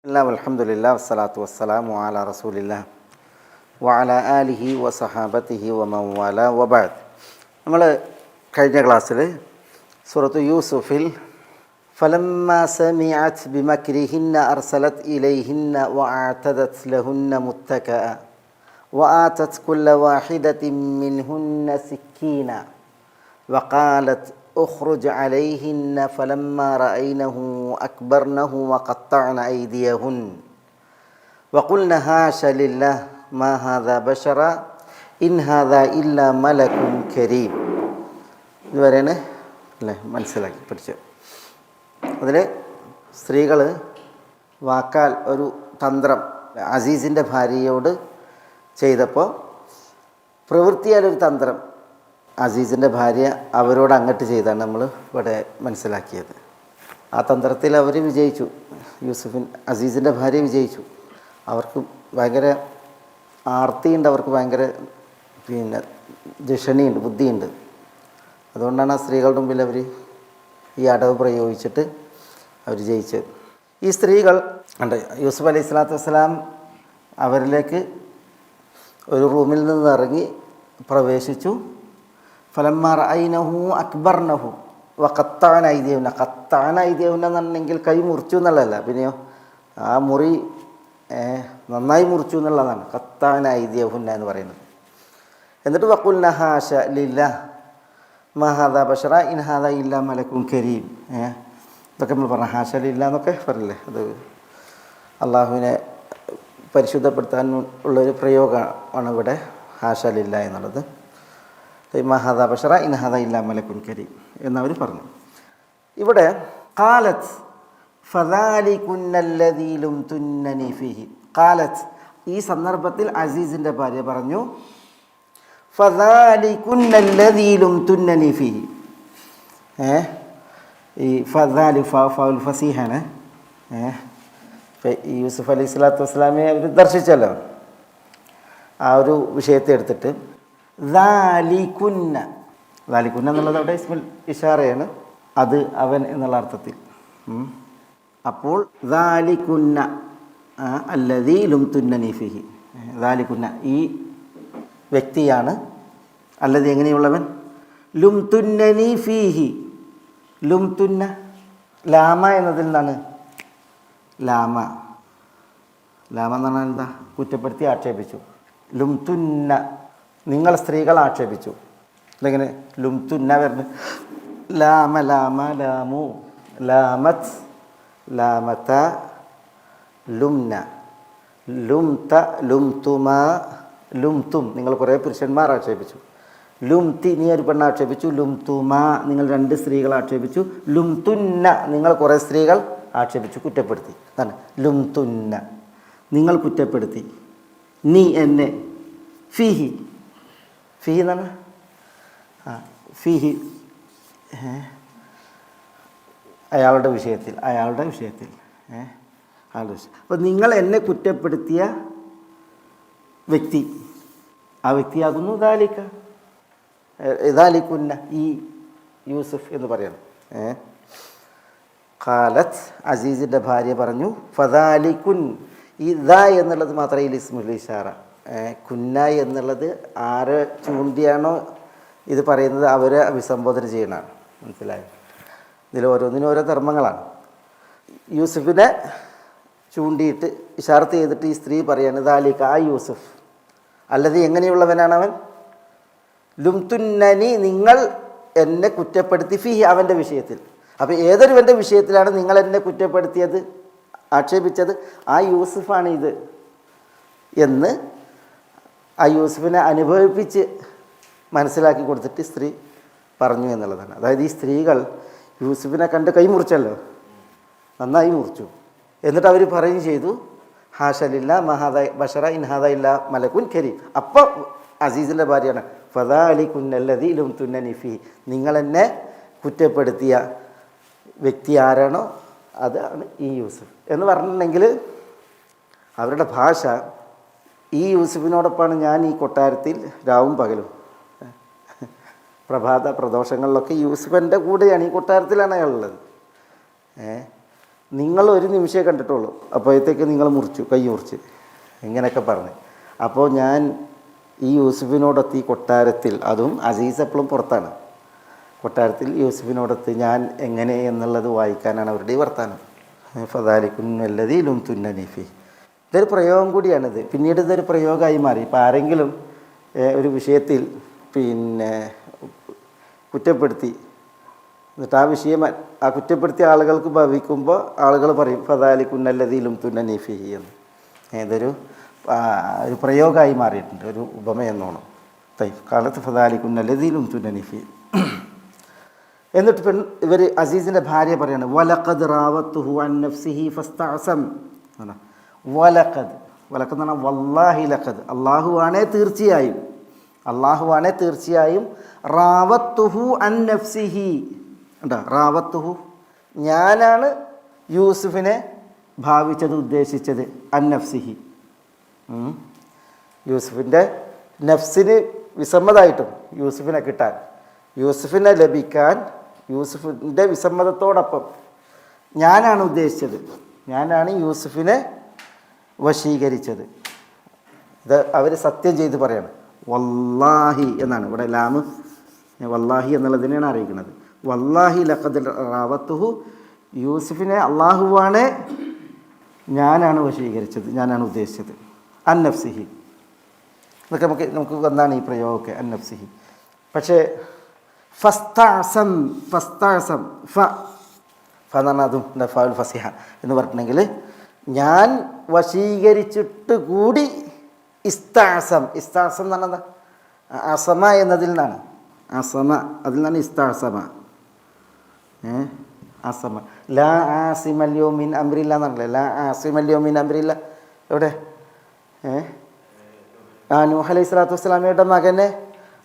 അൽഹംദുലില്ലാഹി വസ്സലാത്തു വസ്സലാമു അലാ റസൂലില്ലാഹ് വഅലാ ആലിഹി വസഹാബത്തിഹി വമൻ വാലാ വബഅദ്. നമ്മൾ കഴിഞ്ഞ ക്ലാസ്സിൽ സൂറത്തു യൂസുഫിൽ ഫലമ്മാ സമിഅത് ബിമക്രിഹിന്ന അർസലത് ഇലൈഹിന്ന വഅതദത് ലഹുന്ന മുത്തകഅ വആതത് കുല്ല വാഹിദത്തിൻ മിൻഹുന്ന സിക്കീന വഖാലത് اخرج عليهن فلما رأينه أكبرنه وقطعن أيديهن وقلن هاش لله ما هذا بشرا إن هذا إلا ملك كريم. ഇതുവരെയാണ് അല്ലേ മനസ്സിലാക്കി പഠിച്ചത്. അതിൽ സ്ത്രീകൾ വാക്കാൽ ഒരു തന്ത്രം അസീസിൻ്റെ ഭാര്യയോട് ചെയ്തപ്പോൾ പ്രവൃത്തിയാലൊരു തന്ത്രം അസീസിൻ്റെ ഭാര്യ അവരോട് അങ്ങോട്ട് ചെയ്താണ് നമ്മൾ ഇവിടെ മനസ്സിലാക്കിയത്. ആ തന്ത്രത്തിൽ അവർ വിജയിച്ചു. അസീസിൻ്റെ ഭാര്യ വിജയിച്ചു. അവർക്ക് ഭയങ്കര ആർത്തിയുണ്ട്, അവർക്ക് ഭയങ്കര ജിഷണിയുണ്ട്, ബുദ്ധിയുണ്ട്. അതുകൊണ്ടാണ് ആ സ്ത്രീകളുടെ മുമ്പിൽ അവർ ഈ അടവ് പ്രയോഗിച്ചിട്ട് അവർ ജയിച്ചത്. ഈ സ്ത്രീകൾ ഉണ്ട് യൂസുഫ് അലൈഹി സ്വലാത്തു വസ്സലാം അവരിലേക്ക് ഒരു റൂമിൽ നിന്ന് ഇറങ്ങി പ്രവേശിച്ചു. ഫലമ്മാ റഅയ്നഹു അക്ബർനഹു വഖത്തഅന ഐദിയഹുന്ന. ഖത്തഅന ഐദിയഹുന്ന എന്നുണ്ടെങ്കിൽ കൈ മുറിച്ചു എന്നുള്ളതല്ല, പിന്നെയോ ആ മുറി നന്നായി മുറിച്ചു എന്നുള്ളതാണ് ഖത്തഅന ഐദിയഹുന്ന എന്ന് പറയുന്നത്. എന്നിട്ട് വഖുൽന ഹാശ ലില്ലാഹ് മാ ഹാദാ ബശറ ഇൻ ഹാദാ ഇല്ലാ മലക്കുൻ കരീം. ഇതൊക്കെ നമ്മൾ പറഞ്ഞ ഹാശ ലില്ലാഹ് എന്നൊക്കെ പറഞ്ഞില്ലേ, അത് അള്ളാഹുവിനെ പരിശുദ്ധപ്പെടുത്താൻ ഉള്ളൊരു പ്രയോഗമാണ് ഇവിടെ ഹാശ ലില്ലാഹ് എന്നുള്ളത്. മഹാദ ബഷറ ഇൻഹദ ഇല്ലാ മലക്കുൻ കരീം എന്നവർ പറഞ്ഞു. ഇവിടെ ഖാലത്ത് ഫദാലികുന്നല്ലദീ ലുംതുന്നനി ഫീഹി. ഖാലത്ത് ഈ സന്ദർഭത്തിൽ അസീസിൻ്റെ ഭാര്യ പറഞ്ഞു ഫദാലികുന്നല്ലദീ ലുംതുന്നനി ഫീഹി. ഈ ഫദാലി ഫൗൽ ഫസീഹാണ്. യൂസുഫ് അലൈഹി സ്വലാത്തു വസ്സലാമെ അവർ ദർശിച്ചല്ലോ, ആ ഒരു വിഷയത്തെ എടുത്തിട്ട് ദാലികുന്ന എന്നുള്ളത് അവിടെ ഇസ്മുൽ ഇഷാറയാണ്, അത് അവൻ എന്നുള്ള അർത്ഥത്തിൽ. അപ്പോൾ ദാലികുന്ന അല്ലദീ ലുംതുന്നനി ഫീഹി. ദാലികുന്ന ഈ വ്യക്തിയാണ്, അല്ലദീ എങ്ങനെയുള്ളവൻ, ലുംതുന്നനി ഫീഹി. ലുംതുന്ന ലാമ എന്നതിൽ നിന്നാണ്. ലാമ എന്ന് പറഞ്ഞാൽ എന്താ? കുറ്റപ്പെടുത്തി ആക്ഷേപിച്ചു. ലുംതുന്ന നിങ്ങൾ സ്ത്രീകൾ ആക്ഷേപിച്ചു. ഇതെങ്ങനെ ലുംതുന്ന വരുന്നത്? ലാമ ലാമ ലാമു ലാമത് ലാമത ലുംന ലുംത ലുംതുമ ലുംതും നിങ്ങൾ കുറേ പുരുഷന്മാർ ആക്ഷേപിച്ചു. ലുംതി നീ ഒരു പെണ്ണ് ആക്ഷേപിച്ചു. ലുംതുമ നിങ്ങൾ രണ്ട് സ്ത്രീകൾ ആക്ഷേപിച്ചു. ലുംതുന്ന നിങ്ങൾ കുറേ സ്ത്രീകൾ ആക്ഷേപിച്ചു, കുറ്റപ്പെടുത്തി. അതാണ് ലുംതുന്ന നിങ്ങൾ കുറ്റപ്പെടുത്തി. നീ എന്നെ ഫീഹി. ഫീഹി എന്നാണ് ഫീഹി അയാളുടെ വിഷയത്തിൽ അപ്പോൾ നിങ്ങൾ എന്നെ കുറ്റപ്പെടുത്തിയ വ്യക്തി, ആ വ്യക്തിയാകുന്നു ദാലികുന്ന ഈ യൂസുഫ് എന്ന് പറയണം. ഖാലത്ത് അസീസിൻ്റെ ഭാര്യ പറഞ്ഞു ഫദാലികുൻ. ഈ ദ എന്നുള്ളത് മാത്രമേ ഇസ്മുൽ ഇഷാറ. കുന്ന എന്നുള്ളത് ആരെ ചൂണ്ടിയാണോ ഇത് പറയുന്നത് അവരെ അഭിസംബോധന ചെയ്യണതാണ്. മനസ്സിലായോ? ഇതിൽ ഓരോന്നിനും ഓരോ ധർമ്മങ്ങളാണ്. യൂസുഫിനെ ചൂണ്ടിയിട്ട് ഇഷാർത്ത് ചെയ്തിട്ട് ഈ സ്ത്രീ പറയാണ് ദാലിക ആ യൂസുഫ് അല്ലത് എങ്ങനെയുള്ളവനാണ് അവൻ, ലുംതുന്നനി നിങ്ങൾ എന്നെ കുറ്റപ്പെടുത്തി ഫീഹി അവൻ്റെ വിഷയത്തിൽ. അപ്പോൾ ഏതൊരുവൻ്റെ വിഷയത്തിലാണ് നിങ്ങൾ എന്നെ കുറ്റപ്പെടുത്തിയത്, ആക്ഷേപിച്ചത്, ആ യൂസുഫാണ് ഇത് എന്ന് ആ യൂസുഫിനെ അനുഭവിപ്പിച്ച് മനസ്സിലാക്കി കൊടുത്തിട്ട് സ്ത്രീ പറഞ്ഞു എന്നുള്ളതാണ്. അതായത് ഈ സ്ത്രീകൾ യൂസുഫിനെ കണ്ട് കൈമുറിച്ചല്ലോ, നന്നായി മുറിച്ചു. എന്നിട്ട് അവർ പറയുകയും ചെയ്തു ഹാഷലില്ല മഹാദ ബഷറ ഇൻഹാദ ഇല്ല മലക്കുൻ കരീം. അപ്പോൾ അസീസിൻ്റെ ഭാര്യയാണ് ഫദാലികുന്നല്ലദീ ലുംതുന്നനി ഫീഹി. നിങ്ങളെന്നെ കുറ്റപ്പെടുത്തിയ വ്യക്തി ആരാണോ അതാണ് ഈ യൂസുഫ് എന്ന് പറഞ്ഞിട്ടുണ്ടെങ്കിൽ അവരുടെ ഭാഷ ഈ യൂസുഫിനോടൊപ്പമാണ് ഞാൻ ഈ കൊട്ടാരത്തിൽ രാവും പകലും പ്രഭാത പ്രദോഷങ്ങളിലൊക്കെ യൂസുഫിൻ്റെ കൂടെയാണ്, ഈ കൊട്ടാരത്തിലാണ് അയാളുള്ളത്. നിങ്ങൾ ഒരു നിമിഷമേ കണ്ടിട്ടുള്ളൂ, അപ്പോഴത്തേക്ക് നിങ്ങൾ കൈ മുറിച്ച് ഇങ്ങനെയൊക്കെ പറഞ്ഞ്. അപ്പോൾ ഞാൻ ഈ യൂസുഫിനോടൊത്ത് ഈ കൊട്ടാരത്തിൽ, അതും അസീസ് എപ്പോഴും പുറത്താണ്, കൊട്ടാരത്തിൽ യൂസുഫിനോടൊത്ത് ഞാൻ എങ്ങനെ എന്നുള്ളത് വായിക്കാനാണ് അവരുടെ ഈ വർത്താനം. ഫദാലിക്കുന്നല്ലതീലും തുന്നനീഫി, ഇതൊരു പ്രയോഗം കൂടിയാണിത്. പിന്നീട് ഇതൊരു പ്രയോഗമായി മാറി. ഇപ്പോൾ ആരെങ്കിലും ഒരു വിഷയത്തിൽ കുറ്റപ്പെടുത്തി, എന്നിട്ട് ആ വിഷയം ആ കുറ്റപ്പെടുത്തിയ ആളുകൾക്ക് ഭവിക്കുമ്പോൾ ആളുകൾ പറയും ഫദാലിക്കുന്നല്ലതീലും തുന്നനീഫി എന്ന്. ഇതൊരു ഒരു പ്രയോഗമായി മാറിയിട്ടുണ്ട്, ഒരു ഉപമയെന്നോണം. കാലത്ത് ഫദാലിക്കുന്നല്ലതീലും തുന്നനീഫി. എന്നിട്ട് ഇവർ അസീസിൻ്റെ ഭാര്യ പറയാണ് വലഖദ് റാവത്തുഹു അൻ നഫ്സിഹി ഫസ്തഅസം. വലഖദ് എന്ന് പറഞ്ഞാൽ വല്ലാഹി ലഖദ്, അള്ളാഹുവാണേ തീർച്ചയായും റാവത്തുഹു അൻ നഫ്സിഹി. ഉണ്ടോ? റാവത്തുഹു, ഞാനാണ് യൂസുഫിനെ ഭാവിച്ചത്, ഉദ്ദേശിച്ചത്. അൻ നഫ്സിഹി, യൂസുഫിൻ്റെ നഫ്സിന് വിസമ്മതമായിട്ടും യൂസുഫിനെ കിട്ടാൻ, യൂസുഫിനെ ലഭിക്കാൻ, യൂസുഫിൻ്റെ വിസമ്മതത്തോടൊപ്പം ഞാനാണ് ഉദ്ദേശിച്ചത്, ഞാനാണ് യൂസുഫിനെ വശീകരിച്ചത്. ഇത് അവർ സത്യം ചെയ്ത് പറയാണ്. വല്ലാഹി എന്നാണ് ഇവിടെ ലാമ്, വല്ലാഹി എന്നുള്ളതിനെയാണ് അറിയിക്കുന്നത്. വല്ലാഹി ലഖദ് റാവത്തുഹു, യൂസുഫിനെ അള്ളാഹുവാണ് ഞാനാണ് വശീകരിച്ചത്, ഞാനാണ് ഉദ്ദേശിച്ചത്. അൻ നഫ്സിഹി, ഇതൊക്കെ നമുക്ക് വന്നാണ് ഈ പ്രയോഗമൊക്കെ, അൻ നഫ്സിഹി. പക്ഷേ ഫസ്തഅസം ഫ എന്ന് പറഞ്ഞാൽ അതും ഫാഉൽ ഫസിഹ എന്ന് പറഞ്ഞിട്ടുണ്ടെങ്കിൽ ഞാൻ വശീകരിച്ചിട്ട് കൂടി ഇസ്തഅസം എന്ന് പറഞ്ഞാൽ അസമ എന്നതിൽ നിന്നാണ്, അതിൽ നിന്നാണ് ഇസ്തഅസമ. അസമ ലാ ആസിമൽ യൗമിൻ അംരില്ല എന്നല്ലേ, ലാ ആസിമൽ യൗമിൻ അംരില്ല. എവിടെ? നൂഹ് അലൈഹി സ്വലാത്തു വസ്സലാമയുടെ മകനെ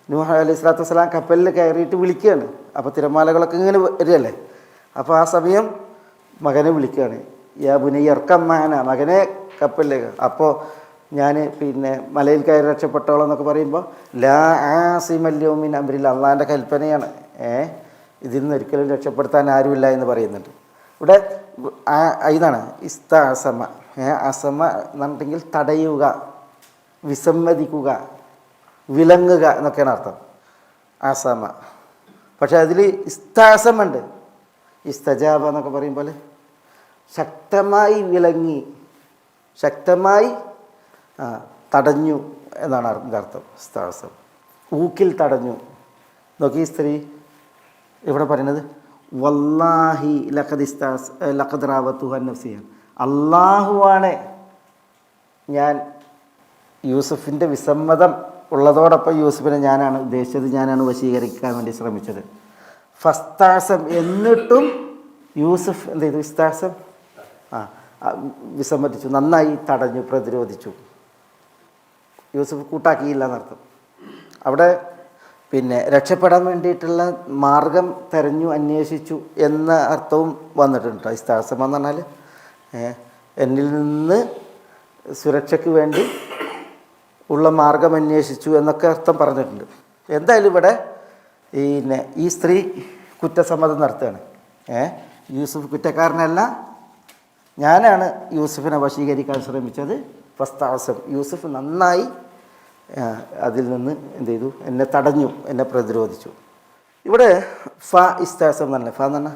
നൂഹ് അലൈഹി സ്വലാത്തു വസ്സലാം കപ്പലിൽ കയറിയിട്ട് വിളിക്കുകയാണ്. അപ്പോൾ തിരമാലകളൊക്കെ ഇങ്ങനെ വരികയല്ലേ, അപ്പോൾ ആ സമയം മകനെ വിളിക്കുകയാണ്, യാ ബുനയ്യ ഇർകം മഅന, മകനെ കപ്പലിലേക്ക്. അപ്പോൾ ഞാൻ മലയിൽ കയറി രക്ഷപ്പെട്ടോളാം എന്നൊക്കെ പറയുമ്പോൾ ലാ ആസിമൽ യൗമിൻ അംരില്ല, അള്ളാഹിൻ്റെ കൽപ്പനയാണ്, ഇതിൽ നിന്ന് ഒരിക്കലും രക്ഷപ്പെടുത്താൻ ആരുമില്ല എന്ന് പറയുന്നുണ്ട്. ഇവിടെ ഇതാണ് ഇസ്തഅസമ. അസമ എന്ന് പറഞ്ഞിട്ടുണ്ടെങ്കിൽ തടയുക, വിസമ്മതിക്കുക, വിലങ്ങുക എന്നൊക്കെയാണ് അർത്ഥം അസമ. പക്ഷെ അതിൽ ഇസ്തഅസമുണ്ട്, ഇസ്തജാബ എന്നൊക്കെ പറയും പോലെ ശക്തമായി വിലങ്ങി, ശക്തമായി തടഞ്ഞു എന്നാണ് അർത്ഥം. ഇസ്തഅസം ഊക്കിൽ തടഞ്ഞു. നോക്കി, ഈ സ്ത്രീ ഇവിടെ പറയുന്നത് വല്ലാഹി ലഖദ് റാവത്തുഹു അൻ നഫ്സിഹി, അള്ളാഹുവാണ് ഞാൻ യൂസുഫിൻ്റെ വിസമ്മതം ഉള്ളതോടൊപ്പം യൂസുഫിനെ ഞാനാണ് ഉദ്ദേശിച്ചത്, ഞാനാണ് വശീകരിക്കാൻ വേണ്ടി ശ്രമിച്ചത്. ഫസ്തഅസം, എന്നിട്ടും യൂസുഫ് എന്ത് ചെയ്തു? ഇസ്തഅസം, വിസമ്മതിച്ചു, നന്നായി തടഞ്ഞു, പ്രതിരോധിച്ചു. യൂസുഫ് കൂട്ടാക്കിയില്ല എന്നർത്ഥം. അവിടെ രക്ഷപ്പെടാൻ വേണ്ടിയിട്ടുള്ള മാർഗം തെരഞ്ഞു, അന്വേഷിച്ചു എന്ന അർത്ഥവും വന്നിട്ടുണ്ട്. ഇസ്തഅസം എന്ന് പറഞ്ഞാൽ എന്നിൽ നിന്ന് സുരക്ഷയ്ക്ക് വേണ്ടി ഉള്ള മാർഗം അന്വേഷിച്ചു എന്നൊക്കെ അർത്ഥം പറഞ്ഞിട്ടുണ്ട്. എന്തായാലും ഇവിടെ ഈ സ്ത്രീ കുറ്റസമ്മതം നടത്തുകയാണ്. യൂസുഫ് കുറ്റക്കാരനല്ല, ഞാനാണ് യൂസുഫിനെ വശീകരിക്കാൻ ശ്രമിച്ചത്. ഫസ്തഅസം, യൂസുഫ് നന്നായി അതിൽ നിന്ന് എന്ത് ചെയ്തു? എന്നെ തടഞ്ഞു, എന്നെ പ്രതിരോധിച്ചു. ഇവിടെ ഇസ്തഅസം എന്ന് പറഞ്ഞാൽ എന്ന് പറഞ്ഞാൽ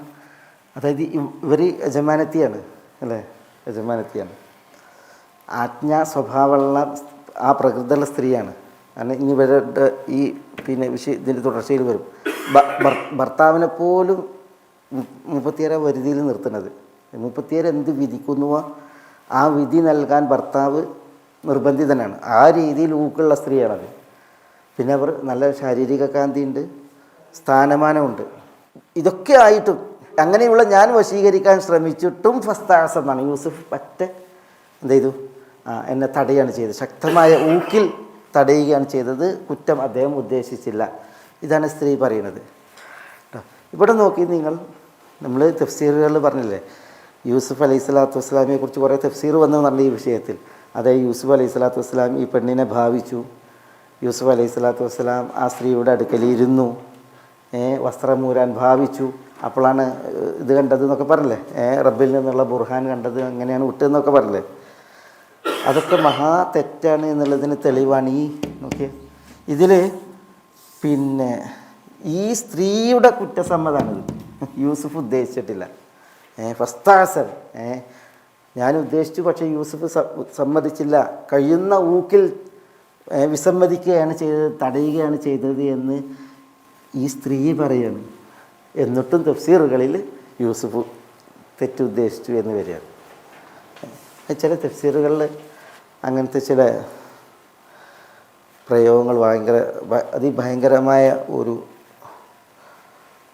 അതായത് ഇവർ യജമാനത്തിയാണ് അല്ലേ, യജമാനത്തിയാണ്, ആജ്ഞാ സ്വഭാവമുള്ള ആ പ്രകൃതിയുള്ള സ്ത്രീയാണ്. കാരണം ഇനി ഇവരുടെ ഈ ഇതിൻ്റെ തുടർച്ചയിൽ വരും. ഭർത്താവിനെ പോലും 37 വരുതിയിൽ നിർത്തുന്നത്, 37 എന്ത് വിധിക്കുന്നുവോ ആ വിധി നൽകാൻ ഭർത്താവ് നിർബന്ധിതനാണ്. ആ രീതിയിൽ ഊക്കുള്ള സ്ത്രീയാണത്. പിന്നെ അവർ നല്ല ശാരീരിക കാന്തിയുണ്ട്, സ്ഥാനമാനമുണ്ട്. ഇതൊക്കെ ആയിട്ടും അങ്ങനെയുള്ള ഞാൻ വശീകരിക്കാൻ ശ്രമിച്ചിട്ടും ഫസ്തഅസം എന്നാണ്. യൂസുഫ് എന്ത് ചെയ്തു? എന്നെ തടയുകയാണ് ചെയ്തത്, ശക്തമായ ഊക്കിൽ തടയുകയാണ് ചെയ്തത്, കുറ്റം അദ്ദേഹം ഉദ്ദേശിച്ചില്ല. ഇതാണ് സ്ത്രീ പറയുന്നത്. ഇവിടെ നോക്കി നമ്മൾ തഫ്സീറുകളിൽ പറഞ്ഞില്ലേ, യൂസുഫ് അലൈഹി സ്വലാത്തു വസ്സലാമിനെ കുറിച്ച് കുറേ തഫ്സീർ വന്നു പറഞ്ഞ ഈ വിഷയത്തിൽ. അതായത് യൂസുഫ് അലൈഹി സ്വലാത്തു വസ്സലാം ഈ പെണ്ണിനെ ഭാവിച്ചു, യൂസുഫ് അലൈഹി സ്വലാത്തു വസ്സലാം ആ സ്ത്രീയുടെ അടുക്കൽ ഇരുന്നു, വസ്ത്രമൂരാൻ ഭാവിച്ചു, അപ്പോഴാണ് ഇത് കണ്ടത് എന്നൊക്കെ പറഞ്ഞില്ലേ, റബ്ബിൽ നിന്നുള്ള ബുർഹാൻ കണ്ടത്, അങ്ങനെയാണ് വിട്ടതെന്നൊക്കെ പറഞ്ഞില്ലേ. അതൊക്കെ മഹാ തെറ്റാണ് എന്നുള്ളതിന് തെളിവാണ് ഈ നോക്കിയേ ഇതിൽ. പിന്നെ ഈ സ്ത്രീയുടെ കുറ്റസമ്മതമാണിത്, യൂസുഫ് ഉദ്ദേശിച്ചിട്ടില്ല. ഫസ്താസൻ ഞാൻ ഉദ്ദേശിച്ചു, പക്ഷേ യൂസുഫ് സമ്മതിച്ചില്ല, കഴിയുന്ന ഊക്കിൽ വിസമ്മതിക്കുകയാണ് ചെയ്തത്, തടയുകയാണ് ചെയ്തത് എന്ന് ഈ സ്ത്രീ പറയാണ്. എന്നിട്ടും തഫ്സീറുകളിൽ യൂസുഫ് തെറ്റുദ്ദേശിച്ചു എന്ന് വരികയാണ്. ചില തഫ്സീറുകളിൽ അങ്ങനത്തെ ചില പ്രയോഗങ്ങൾ ഭയങ്കര അതിഭയങ്കരമായ ഒരു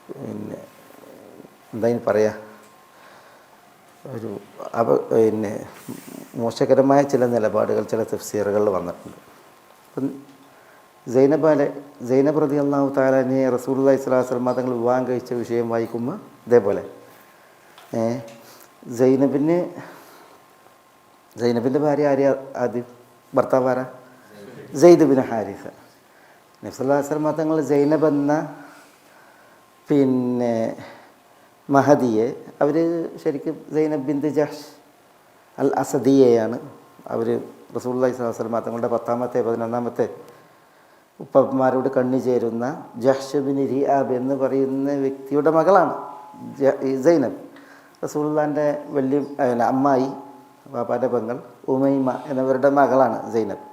പിന്നെ എന്താ പറയുക, ഒരു പിന്നെ മോശകരമായ ചില നിലപാടുകൾ ചില തഫ്സീറുകളിൽ വന്നിട്ടുണ്ട്. അപ്പം സൈനബ് റളിയല്ലാഹു തആല അൻഹയെ റസൂലുള്ളാഹി സ്വല്ലല്ലാഹു അലൈഹി വസല്ലം തങ്ങൾ വിവാഹം കഴിച്ച വിഷയം വായിക്കുമ്പോൾ ഇതേപോലെ സൈനബിൻ്റെ ഭാര്യ ആര്യ ആദ്യം ഭർത്താവ് ആരാ? സെയ്ദ് ബിൻ ഹാരിസ. നബി സല്ലല്ലാഹു അലൈഹി വസല്ലം തങ്ങൾ സൈനബ് എന്ന പിന്നെ മഹദിയെ അവർ ശരിക്കും സൈനബ് ബിൻത് ജഹ്ഷ് അൽ അസദിയെയാണ് അവർ റസൂലുള്ളാഹി സ്വല്ലല്ലാഹു അലൈഹി വസല്ലം തങ്ങളുടെ 10ാമത്തെ 11ാമത്തെ ഉപ്പമാരോട് കണ്ണു ചേരുന്ന ജഹ്ഷ് ബിൻ റിആബ് എന്ന് പറയുന്ന വ്യക്തിയുടെ മകളാണ് സൈനബ്. റസൂലുള്ളാഹിൻ്റെ വലിയ അമ്മായി, പാപ്പാൻ്റെ പെങ്ങൾ ഉമൈമ എന്നിവരുടെ മകളാണ് സൈനബ്.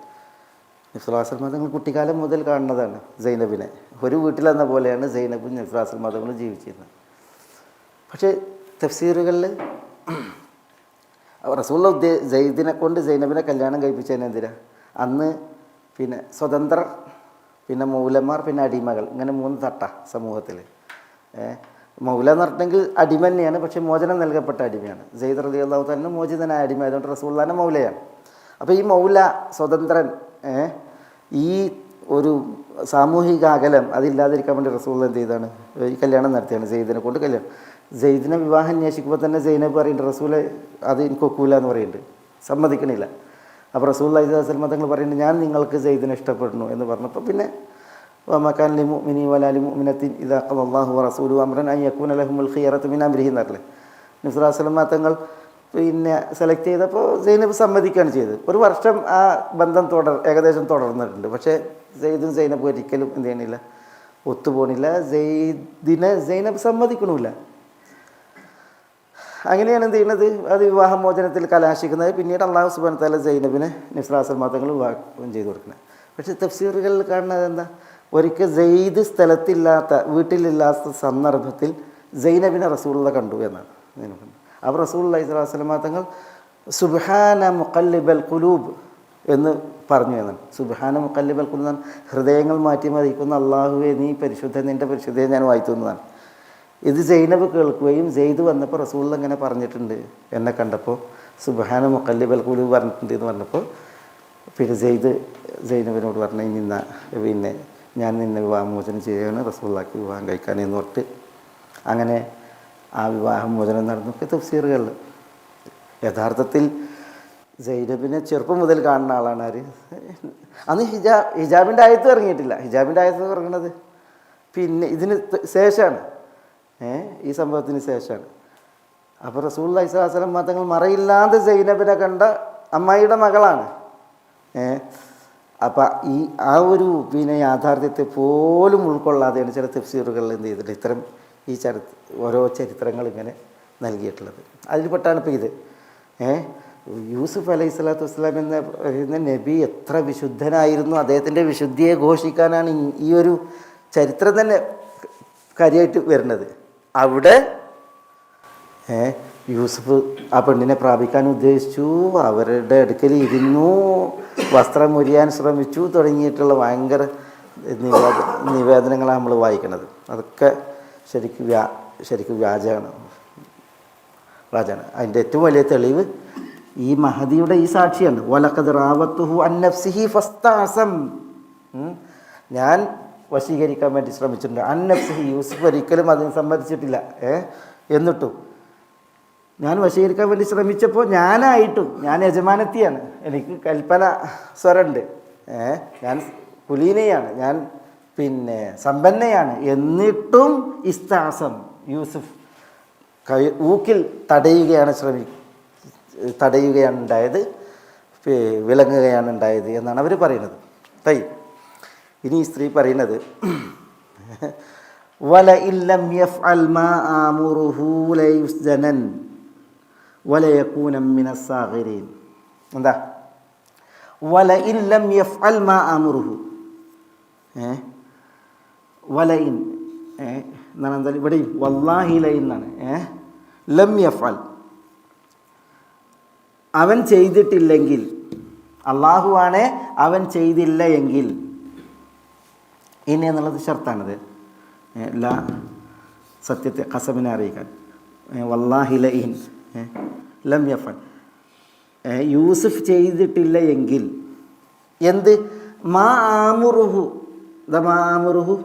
നബി സല്ലല്ലാഹു അലൈഹി വസല്ലം തങ്ങൾ കുട്ടിക്കാലം മുതൽ കാണുന്നതാണ് സൈനബിനെ. ഒരു വീട്ടിലെന്ന പോലെയാണ് സൈനബും നബി സല്ലല്ലാഹു അലൈഹി വസല്ലം തങ്ങളും ജീവിച്ചിരുന്നത്. പക്ഷേ തഫ്സീറുകളിൽ റസൂലുള്ള സെയ്ദിനെ കൊണ്ട് സൈനബിനെ കല്യാണം കഴിപ്പിച്ചതിന് എന്തിനാ? അന്ന് പിന്നെ സ്വതന്ത്രർ, പിന്നെ മൗലമാർ, പിന്നെ അടിമകൾ, ഇങ്ങനെ 3 തട്ട സമൂഹത്തിൽ. മൗല എന്ന് പറഞ്ഞിട്ടുണ്ടെങ്കിൽ അടിമ തന്നെയാണ്, പക്ഷേ മോചനം നൽകപ്പെട്ട അടിമയാണ്. സെയ്ദ് റളിയല്ലാഹു തആല മോചിതനായ അടിമ ആയതുകൊണ്ട് റസൂലുള്ളാഹിന്റെ മൗലയാണ്. അപ്പോൾ ഈ മൗല സ്വതന്ത്രൻ ഈ ഒരു സാമൂഹിക അകലം അതില്ലാതിരിക്കാൻ വേണ്ടി റസൂലുള്ളാഹി എന്ത് ചെയ്താണ്? ഈ കല്യാണം നടത്തിയാണ്, സെയ്ദിനെ കൊണ്ട് കല്യാണം. സെയ്ദിനെ വിവാഹം അന്വേഷിക്കുമ്പോൾ തന്നെ സൈനബ് പറയുന്നുണ്ട്, റസൂലെ അത് എനിക്ക് ഒക്കൂല എന്ന് പറയുന്നുണ്ട്, സമ്മതിക്കണില്ല. അപ്പോൾ റസൂലുള്ളാഹി സ്വല്ലല്ലാഹു അലൈഹി വസല്ലം തങ്ങൾ പറയുന്നുണ്ട്, ഞാൻ നിങ്ങൾക്ക് സെയ്ദിനെ ഇഷ്ടപ്പെടുന്നു എന്ന് പറഞ്ഞപ്പോൾ പിന്നെ വമാകാന ലിമുഅ്മിനി വലാ ലിമുഅ്മിനത്തിൻ ഇദാ ഖദല്ലാഹു വറസൂലുഹു അംറൻ അൻ യകൂന ലഹുമുൽ ഖിയറത്തു മിൻ അംരിഹി എന്നല്ലേ നബി സല്ലല്ലാഹു അലൈഹി വസല്ലം തങ്ങൾ പിന്നെ സെലക്ട് ചെയ്തപ്പോൾ സൈനബ് സമ്മതിക്കുകയാണ് ചെയ്തത്. ഒരു വർഷം ആ ബന്ധം ഏകദേശം തുടർന്നിട്ടുണ്ട്. പക്ഷേ സെയ്ദും സൈനബും ഒരിക്കലും എന്ത് ചെയ്യണില്ല, ഒത്തുപോണില്ല. സെയ്ദിനെ സൈനബ് സമ്മതിക്കണമില്ല. അങ്ങനെയാണ് എന്ത് ചെയ്യുന്നത്, അത് വിവാഹമോചനത്തിൽ കലാശിക്കുന്നത്. പിന്നീട് അള്ളാഹു സുബ്ഹാനഹു വ തആല സൈനബിനെ നബി സല്ലല്ലാഹു അലൈഹി വസല്ലം തങ്ങൾ വിവാഹം ചെയ്തു കൊടുക്കുന്നത്. പക്ഷേ തഫ്സീറുകളിൽ കാണുന്നത് എന്താ, ഒരിക്കൽ സെയ്ദ് വീട്ടിലില്ലാത്ത സന്ദർഭത്തിൽ സൈനബിനെ റസൂലുള്ള കണ്ടു എന്നാണ്. അപ്പോൾ റസൂലുള്ളാഹി സ്വല്ലല്ലാഹു അലൈഹി വസല്ലം തങ്ങൾ സുബ്ഹാന മുഖല്ലിബൽ ഖുലൂബ് എന്ന് പറഞ്ഞു എന്നാണ്. സുബ്ഹാന മുഖല്ലിബൽ ഖുലൂബ് എന്നാണ് ഹൃദയങ്ങൾ മാറ്റി മറിക്കുന്ന അള്ളാഹുവെ നീ പരിശുദ്ധ, നിൻ്റെ പരിശുദ്ധയെ ഞാൻ വായിത്തുന്നതാണ്. ഇത് സൈനബ് കേൾക്കുകയും സെയ്ദ് വന്നപ്പോൾ റസൂലുള്ള ഇങ്ങനെ പറഞ്ഞിട്ടുണ്ട്, എന്നെ കണ്ടപ്പോൾ സുബ്ഹാന മുഖല്ലിബൽ ഖുലൂബ് പറഞ്ഞിട്ടുണ്ട് എന്ന് പറഞ്ഞപ്പോൾ പിന്നെ സൈനബിനോട് പറഞ്ഞു, പിന്നെ ഞാൻ നിന്നെ വിവാഹമോചനം ചെയ്യുകയാണ്, റസൂലുള്ളാഹിക്ക് വിവാഹം കഴിക്കാനെന്ന് പറഞ്ഞിട്ട് അങ്ങനെ ആ വിവാഹമോചനം നടന്നൊക്കെ തഫ്സീറുകളിൽ. യഥാർത്ഥത്തിൽ സൈനബിനെ ചെറുപ്പം മുതൽ കാണുന്ന ആളാണ് ആര്? അന്ന് ഹിജാബിൻ്റെ ആയത്ത് ഇറങ്ങിയിട്ടില്ല. ഹിജാബിൻ്റെ ആയത്ത് ഇറങ്ങുന്നത് പിന്നെ ഇതിന് ശേഷമാണ്, ഈ സംഭവത്തിന് ശേഷമാണ്. അപ്പോൾ റസൂലുള്ളാഹി സ്വല്ലല്ലാഹു അലൈഹി വസല്ലം തങ്ങൾ മറയില്ലാതെ സൈനബിനെ കണ്ട അമ്മായിയുടെ മകളാണ്. അപ്പം ആ ഒരു പിന്നെ യാഥാർത്ഥ്യത്തെ പോലും ഉൾക്കൊള്ളാതെയാണ് ചില തഫ്സീറുകളിൽ എന്ത് ചെയ്തിട്ട് ഇത്തരം ഈ ഓരോ ചരിത്രങ്ങൾ ഇങ്ങനെ നൽകിയിട്ടുള്ളത്. അതിൽപ്പെട്ടാണ് ഇപ്പോൾ ഇത്. യൂസുഫ് അലൈഹി സ്വലാത്തു വസ്സലാം എന്ന നബി എത്ര വിശുദ്ധനായിരുന്നു, അദ്ദേഹത്തിൻ്റെ വിശുദ്ധിയെ ഘോഷിക്കാനാണ് ഈ ഒരു ചരിത്രം തന്നെ കാര്യമായിട്ട് വരുന്നത്. അവിടെ യൂസുഫ് ആ പെണ്ണിനെ പ്രാപിക്കാൻ ഉദ്ദേശിച്ചു, അവരുടെ അടുക്കൽ ഇരുന്നു, വസ്ത്രം മുരിയാൻ ശ്രമിച്ചു തുടങ്ങിയിട്ടുള്ള ഭയങ്കര നിവേദനങ്ങളാണ് നമ്മൾ വായിക്കുന്നത്. അതൊക്കെ ശരിക്കും വ്യാജമാണ്. അതിൻ്റെ ഏറ്റവും വലിയ തെളിവ് ഈ മഹദിയുടെ ഈ സാക്ഷിയാണ്. വലഖദ് റാവത്തുഹു അൻ നഫ്സിഹി ഫസ്തഅസം, ഞാൻ വശീകരിക്കാൻ വേണ്ടി ശ്രമിച്ചിട്ടുണ്ട്. അൻ നഫ്സിഹി, യൂസുഫ് ഒരിക്കലും അതിന് സമ്മതിച്ചിട്ടില്ല. എന്നിട്ടും ഞാൻ വശീകരിക്കാൻ വേണ്ടി ശ്രമിച്ചപ്പോൾ ഞാൻ യജമാനത്തിയാണ്, എനിക്ക് കൽപ്പന സ്വരമുണ്ട്, ഞാൻ കുലീനയാണ്, ഞാൻ പിന്നെ സമ്പന്നയാണ്, എന്നിട്ടും ഇസ്താസം യൂസുഫ് ഊക്കിൽ തടയുകയാണ് ഉണ്ടായത്, വിലങ്ങുകയാണ് ഉണ്ടായത് എന്നാണ് അവർ പറയുന്നത്. തൈ ഇനി ഈ സ്ത്രീ പറയുന്നത് വല ഇല്ലം യഫ്അൽ മാ ആമുറുഹു ലയുസ്ജനൻ വലയകൂന മിനസ് സാഗിരീൻ. എന്താ വല ഇല്ലം യഫ്അൽ മാ ആമുറുഹു, വലയിൻ എന്നാണ്, എന്തായാലും ഇവിടെ വല്ലാഹി ലൈൻ എന്നാണ്. ലം യഫ്അൽ, അവൻ ചെയ്തിട്ടില്ലെങ്കിൽ, അള്ളാഹുവാണ് അവൻ ചെയ്തില്ല എങ്കിൽ, ഇനി എന്നുള്ളത് ഷർത്താണത്, ല സത്യത്തെ ഖസമിനെ അറിയിക്കാൻ. വല്ലാഹി ലൈൻ ലം യഫ്അൽ, യൂസുഫ് ചെയ്തിട്ടില്ല എങ്കിൽ എന്ത്, മാ ആമുറുഹു, മാ ആമുറുഹു,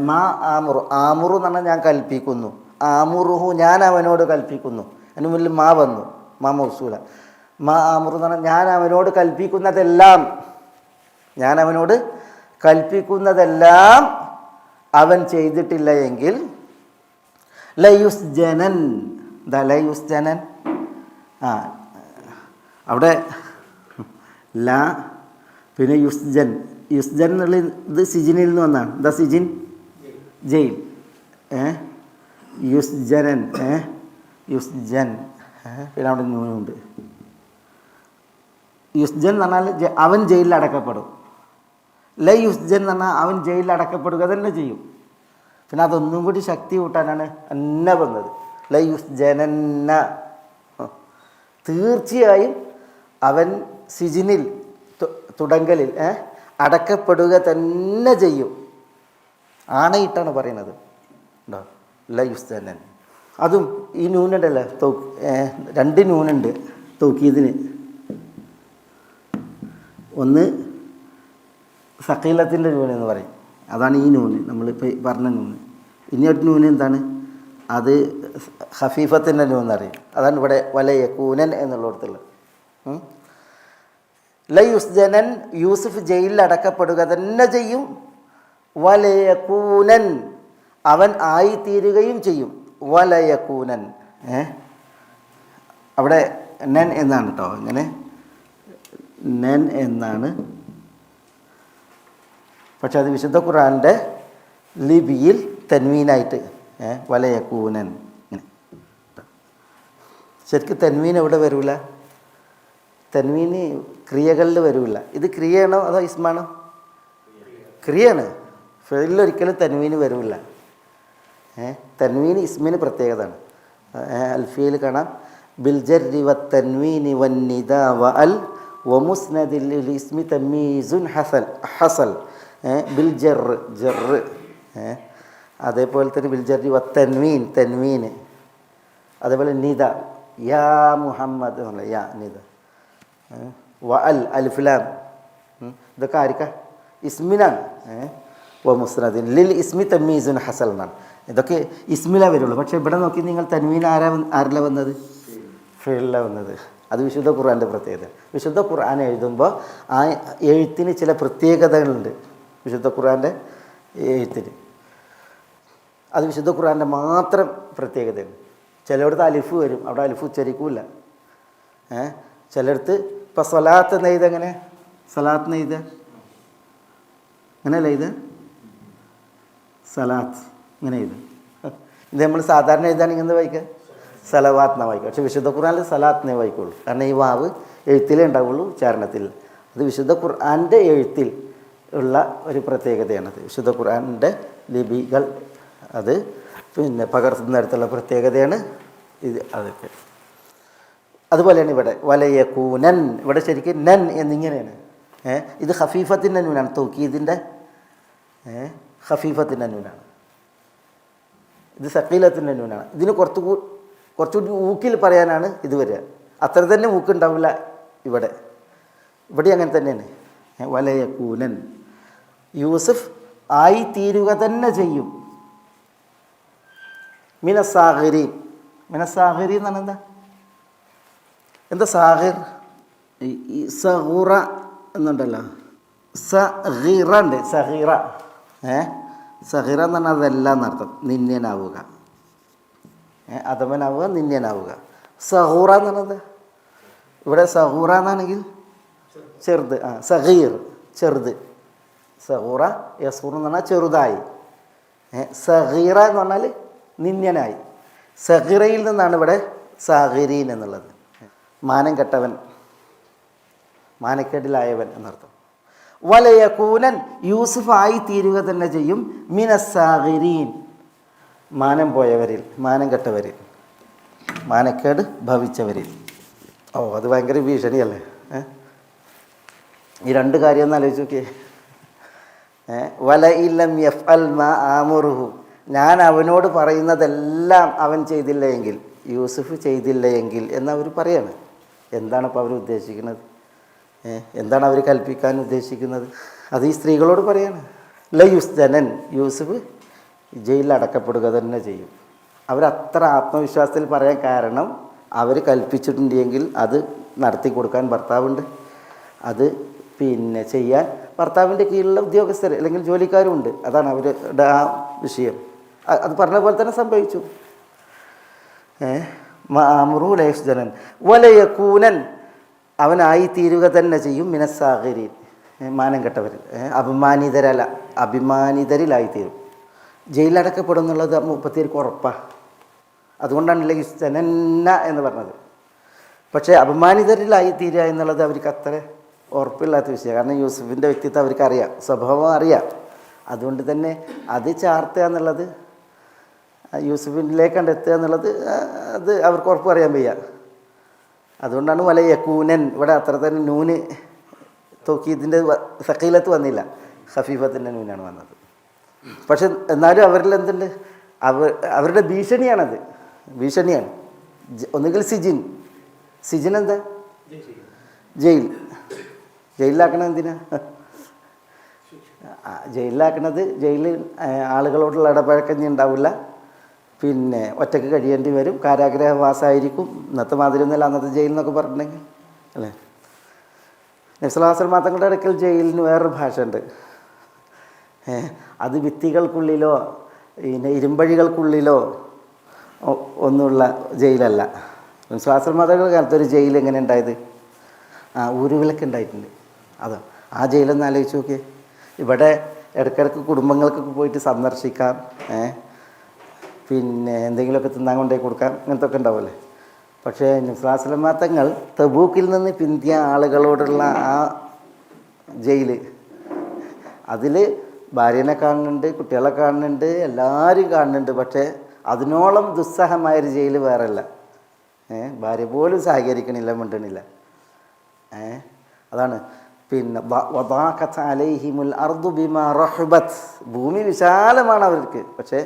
മാ ആമുറു, ആമുറു എന്ന് പറഞ്ഞാൽ ഞാൻ കൽപ്പിക്കുന്നു, ആമുറുഹു ഞാൻ അവനോട് കൽപ്പിക്കുന്നു, അതിന് മുന്നിൽ മാ വന്നു, മാ മൗസൂല. മാ ആമുറു എന്ന് പറഞ്ഞാൽ ഞാൻ അവനോട് കൽപ്പിക്കുന്നതെല്ലാം, ഞാൻ അവനോട് കൽപ്പിക്കുന്നതെല്ലാം അവൻ ചെയ്തിട്ടില്ല എങ്കിൽ ലയുസ്ജനൻ, ലയുസ്ജനൻ, അവിടെ ല പിന്നെ യുസ്ജൻ, യുസ്ജൻ എന്നുള്ള ഇത് സിജിനിൽ നിന്ന് വന്നാണ്. എന്താ സിജിൻ? ജയിൽ. യുസ്ജനൻ, യുസ്ജൻ, പിന്നെ അവിടെ നൂനുണ്ട്. യുസ്ജൻ എന്ന് പറഞ്ഞാൽ അവൻ ജയിലിൽ അടക്കപ്പെടും. യുസ്ജൻ എന്ന് പറഞ്ഞാൽ അവൻ ജയിലിൽ അടക്കപ്പെടുക തന്നെ ചെയ്യും. പിന്നെ അതൊന്നും കൂടി ശക്തി കൂട്ടാനാണ് അന്ന വന്നത്, യുസ്ജനന്ന, തീർച്ചയായും അവൻ സിജിനിൽ തുടങ്കലിൽ അടക്കപ്പെടുക തന്നെ ചെയ്യും. ആണയിട്ടാണ് പറയുന്നത്. ഉണ്ടോ ലയുസ്ജനൻ. അതും ഈ നൂനുണ്ടല്ലോ, രണ്ട് നൂനുണ്ട് തൗക്കീദിന്. ഒന്ന് സഖീലത്തിൻ്റെ നൂന് എന്ന് പറയും, അതാണ് ഈ നൂന്, നമ്മളിപ്പോൾ പറഞ്ഞ നൂന്. ഇനി ഒരു നൂന് എന്താണ്, അത് ഖഫീഫത്തിൻ്റെ നൂന്ന് അറിയും, അതാണ് ഇവിടെ വലയകൂനൻ എന്നുള്ളിടത്തുള്ളത്. ലയുസ്ജനൻ, യൂസുഫ് ജയിലിൽ അടക്കപ്പെടുക തന്നെ ചെയ്യും. വലയകൂനൻ, അവൻ ആയിത്തീരുകയും ചെയ്യും. വലയകൂനൻ, അവിടെ നൻ എന്നാണ് കേട്ടോ, ഇങ്ങനെ നൻ എന്നാണ്. പക്ഷെ അത് വിശുദ്ധ ഖുർആൻ്റെ ലിപിയിൽ തൻവീനായിട്ട് വലയകൂനൻ. ശരിക്കും തൻവീൻ എവിടെ വരില്ല, തൻവീന് ക്രിയകളിൽ വരില്ല. ഇത് ക്രിയയാണോ അതോ ഇസ്മാണോ? ക്രിയയാണ്. ഫെയിലൊരിക്കലും തൻവീന് വരില്ല. തൻവീന് ഇസ്മിന് പ്രത്യേകതയാണ്. അൽഫിയയിൽ കാണാം, ബിൽജർരി വത്തൻവീനി വന്നിദാ വഅൽ വമുസ്നദിൽ ഇസ്മി തമീസുൻ ഹസൽ ബിൽ ജറ്, ജറ്. അതേപോലെ തന്നെ ബിൽജർരി വത്തൻവീൻ, തൻവീന്. അതേപോലെ നിദ, യാ മുഹമ്മദ് എന്നുള്ള യാ, നിദ. വഅൽ, അൽഫ്ലാം, ഇതൊക്കെ ആയിരിക്കാം ഇസ്മിനാണ്. വമുസ്നദിൻ ലിൽ ഇസ്മി തമീസുൻ ഹസൽ എന്നാണ്. ഇതൊക്കെ ഇസ്മിലേ വരുള്ളൂ. പക്ഷേ ഇവിടെ നോക്കി നിങ്ങൾ തൻവീൻ ആരില വന്നത്? ഫിഇലിലാണ് വന്നത്. അത് വിശുദ്ധ ഖുർആൻ്റെ പ്രത്യേകത. വിശുദ്ധ ഖുർആൻ എഴുതുമ്പോൾ ആ എഴുത്തിന് ചില പ്രത്യേകതകളുണ്ട്. വിശുദ്ധ ഖുർആൻ്റെ എഴുത്തിന് അത് വിശുദ്ധ ഖുർആൻ്റെ മാത്രം പ്രത്യേകതയാണ്. ചിലയിടത്ത് അലിഫ് വരും, അവിടെ അലിഫ് ഉച്ചരിക്കൂല. ചിലയിടത്ത് ഇപ്പം സ്വലാത്ത് നെയ്ത്, എങ്ങനെ സലാത്ത് നെയ്ത്, അങ്ങനെയല്ല ഇത് സലാത്ത്, ഇങ്ങനെ എഴുതും. ഇത് നമ്മൾ സാധാരണ എഴുതാണെങ്കിൽ എന്ത് വായിക്കുക? സലവാത്ന വായിക്കുക. പക്ഷേ വിശുദ്ധ ഖുർആനിൽ സലാത്തിനെ വായിക്കുള്ളൂ. കാരണം ഈ വാവ് എഴുത്തിലേ ഉണ്ടാവുള്ളൂ, ഉച്ചാരണത്തിൽ. അത് വിശുദ്ധ ഖുർആൻ്റെ എഴുത്തിൽ ഉള്ള ഒരു പ്രത്യേകതയാണത്. വിശുദ്ധ ഖുർആൻ്റെ ലിപികൾ അത് പിന്നെ പകർത്തുന്നിടത്തുള്ള പ്രത്യേകതയാണ് ഇത്. അതൊക്കെ അതുപോലെയാണ് ഇവിടെ വലയകൂനൻ. ഇവിടെ ശരിക്കും നൻ എന്നിങ്ങനെയാണ്. ഇത് ഖഫീഫത്തിൻ്റെ നൂനാണ്, തൗക്കീദിൻ്റെ ഖഫീഫത്തിൻ്റെ നൂനാണ്. ഇത് സഖീലത്തിൻ്റെ നൂനാണ്. ഇതിന് കുറച്ചുകൂടി ഊക്കിൽ പറയാനാണ് ഇത് വരിക. അത്ര തന്നെ ഊക്കുണ്ടാവില്ല ഇവിടെ. അങ്ങനെ തന്നെയാണ്. വലയകൂനൻ, യൂസുഫ് ആയിത്തീരുക തന്നെ ചെയ്യും. മിനസാഹിരി, മിനസാഹിരി എന്നാണ് എന്താ സാഹിർ? ഈ സഹുറ എന്നുണ്ടല്ലോ, സഗീറ ഉണ്ട്, സഗീറ. സഗീറ എന്ന് പറഞ്ഞാൽ അതെല്ലാം എന്നർത്ഥം, നിന്യനാവുക, അധമനാവുക, നിന്യനാവുക. സഹൂറ എന്ന് പറഞ്ഞത് ഇവിടെ സഹൂറ എന്നാണെങ്കിൽ ചെറുത്, സഗീർ ചെറുത്. സഹൂറ യസൂർ എന്ന് പറഞ്ഞാൽ ചെറുതായി. സഗീറ എന്ന് പറഞ്ഞാൽ നിന്യനായി. സഗീറയിൽ നിന്നാണ് ഇവിടെ സാഗിരീൻ എന്നുള്ളത്. മാനം കെട്ടവൻ, മാനക്കേടിലായവൻ എന്നർത്ഥം. വലയകൂനൻ യൂസുഫ് ആയി തീരുക തന്നെ ചെയ്യും മിനസ്സാഗിരീൻ, മാനം പോയവരിൽ, മാനം കെട്ടവരിൽ, മാനക്കേട് ഭവിച്ചവരിൽ. അത് ഭയങ്കര ഭീഷണിയല്ലേ. ഈ രണ്ട് കാര്യം ഒന്ന് ആലോചിച്ച് നോക്കിയേ. വല ഇല്ലം യഫ് അൽ മാ ആമുറുഹു, ഞാൻ അവനോട് പറയുന്നതെല്ലാം അവൻ ചെയ്തില്ല എങ്കിൽ, യൂസുഫ് ചെയ്തില്ല എങ്കിൽ എന്നവർ പറയാണ്. എന്താണ് ഇപ്പോൾ അവർ ഉദ്ദേശിക്കുന്നത്? എന്താണ് അവർ കൽപ്പിക്കാൻ ഉദ്ദേശിക്കുന്നത്? അത് ഈ സ്ത്രീകളോട് പറയാണ്. ലയുസ്ജനൻ, യൂസുഫ് ജയിലിൽ അടക്കപ്പെടുക തന്നെ ചെയ്യും. അവരത്ര ആത്മവിശ്വാസത്തിൽ പറയാൻ കാരണം അവർ കൽപ്പിച്ചിട്ടുണ്ടെങ്കിൽ അത് നടത്തി കൊടുക്കാൻ ഭർത്താവുണ്ട്, അത് ചെയ്യാൻ ഭർത്താവിൻ്റെ കീഴിലുള്ള ഉദ്യോഗസ്ഥർ അല്ലെങ്കിൽ ജോലിക്കാരും ഉണ്ട്. അതാണ് അവരുടെ ആ വിഷയം. അത് പറഞ്ഞ പോലെ തന്നെ സംഭവിച്ചു. മാമുറു ലയുസ്ജനൻ വലയകൂനൻ, അവനായി തീരുക തന്നെ ചെയ്യും മിനസ്സാഗിരീൻ, മാനം കെട്ടവരിൽ, അഭിമാനിതരിലായിത്തീരും. ജയിലടക്കപ്പെടും എന്നുള്ളത് മുപ്പത്തിയേർക്ക് ഉറപ്പാണ്. അതുകൊണ്ടാണല്ലേ യുസ്തനന്ന എന്ന് പറഞ്ഞത്. പക്ഷേ അപമാനിതരിലായി തീരുക എന്നുള്ളത് അവർക്ക് അത്ര ഉറപ്പില്ലാത്ത വിഷയമാണ്. കാരണം യൂസുഫിൻ്റെ വ്യക്തിത്വം അവർക്ക് അറിയാം, സ്വഭാവം അറിയാം. അതുകൊണ്ട് തന്നെ അത് ചാർത്തുക എന്നുള്ളത്, യൂസുഫിലേക്ക് കണ്ടെത്തുക എന്നുള്ളത് അത് അവർക്ക് ഉറപ്പ് പറയാൻ വയ്യ. അതുകൊണ്ടാണ് വല യക്കൂനൻ, ഇവിടെ അത്ര തന്നെ നൂന് തോക്കീതിൻ്റെ സക്കീലത്ത് വന്നില്ല, ഖഫീഫത്തിൻ്റെ നൂനാണ് വന്നത്. പക്ഷെ എന്നാലും അവരിൽ എന്തുണ്ട്, അവരുടെ ഭീഷണിയാണത്, ഭീഷണിയാണ്. ഒന്നുകിൽ സിജിൻ എന്താ, ജയിലിലാക്കണത് എന്തിനാ? ജയിലിലാക്കണത് ജയിലിൽ ആളുകളോടുള്ള ഇടപഴക്കഞ്ഞി ഉണ്ടാവില്ല, ഒറ്റയ്ക്ക് കഴിയേണ്ടി വരും, കാരാഗ്രഹവാസമായിരിക്കും. ഇന്നത്തെ മാതിരി ഒന്നുമല്ല അന്നത്തെ ജയിൽ എന്നൊക്കെ പറഞ്ഞിട്ടുണ്ടെങ്കിൽ അല്ലേ. നബി സല്ലല്ലാഹു അലൈഹി വസല്ലം തങ്ങളുടെ ഇടയ്ക്കൽ ജയിലിന് വേറൊരു ഭാഷ ഉണ്ട്. അത് ഭിത്തികൾക്കുള്ളിലോ ഇരുമ്പഴികൾക്കുള്ളിലോ ഒന്നുമുള്ള ജയിലല്ല. നബി സല്ലല്ലാഹു അലൈഹി വസല്ലം തങ്ങളുടെ കാലത്തൊരു ജയിൽ എങ്ങനെ ഉണ്ടായത്? ഊരുവിലൊക്കെ ഉണ്ടായിട്ടുണ്ട്. അതോ ആ ജയിലൊന്ന് ആലോചിച്ച് നോക്കിയേ. ഇവിടെ ഇടയ്ക്കിടയ്ക്ക് കുടുംബങ്ങൾക്കൊക്കെ പോയിട്ട് സന്ദർശിക്കാം, എന്തെങ്കിലുമൊക്കെ തിന്നാൻ കൊണ്ടേ കൊടുക്കാം, ഇങ്ങനത്തെ ഒക്കെ ഉണ്ടാവുമല്ലേ. പക്ഷേ നബി സല്ലല്ലാഹു അലൈഹി വസല്ലം തങ്ങൾ തബൂക്കിൽ നിന്ന് പിന്തിയ ആളുകളോടുള്ള ആ ജയിൽ, അതിൽ ഭാര്യനെ കാണുന്നുണ്ട്, കുട്ടികളെ കാണുന്നുണ്ട്, എല്ലാവരും കാണുന്നുണ്ട്. പക്ഷേ അതിനോളം ദുസ്സഹമായൊരു ജയിൽ വേറെയല്ല. ഭാര്യ പോലും സഹകരിക്കണില്ല, മിണ്ടണില്ല. അതാണ് വദാഖത് അലൈഹിമുൽ അർദു ബിമാ റഹബത്, ഭൂമി വിശാലമാണ് അവർക്ക്, പക്ഷേ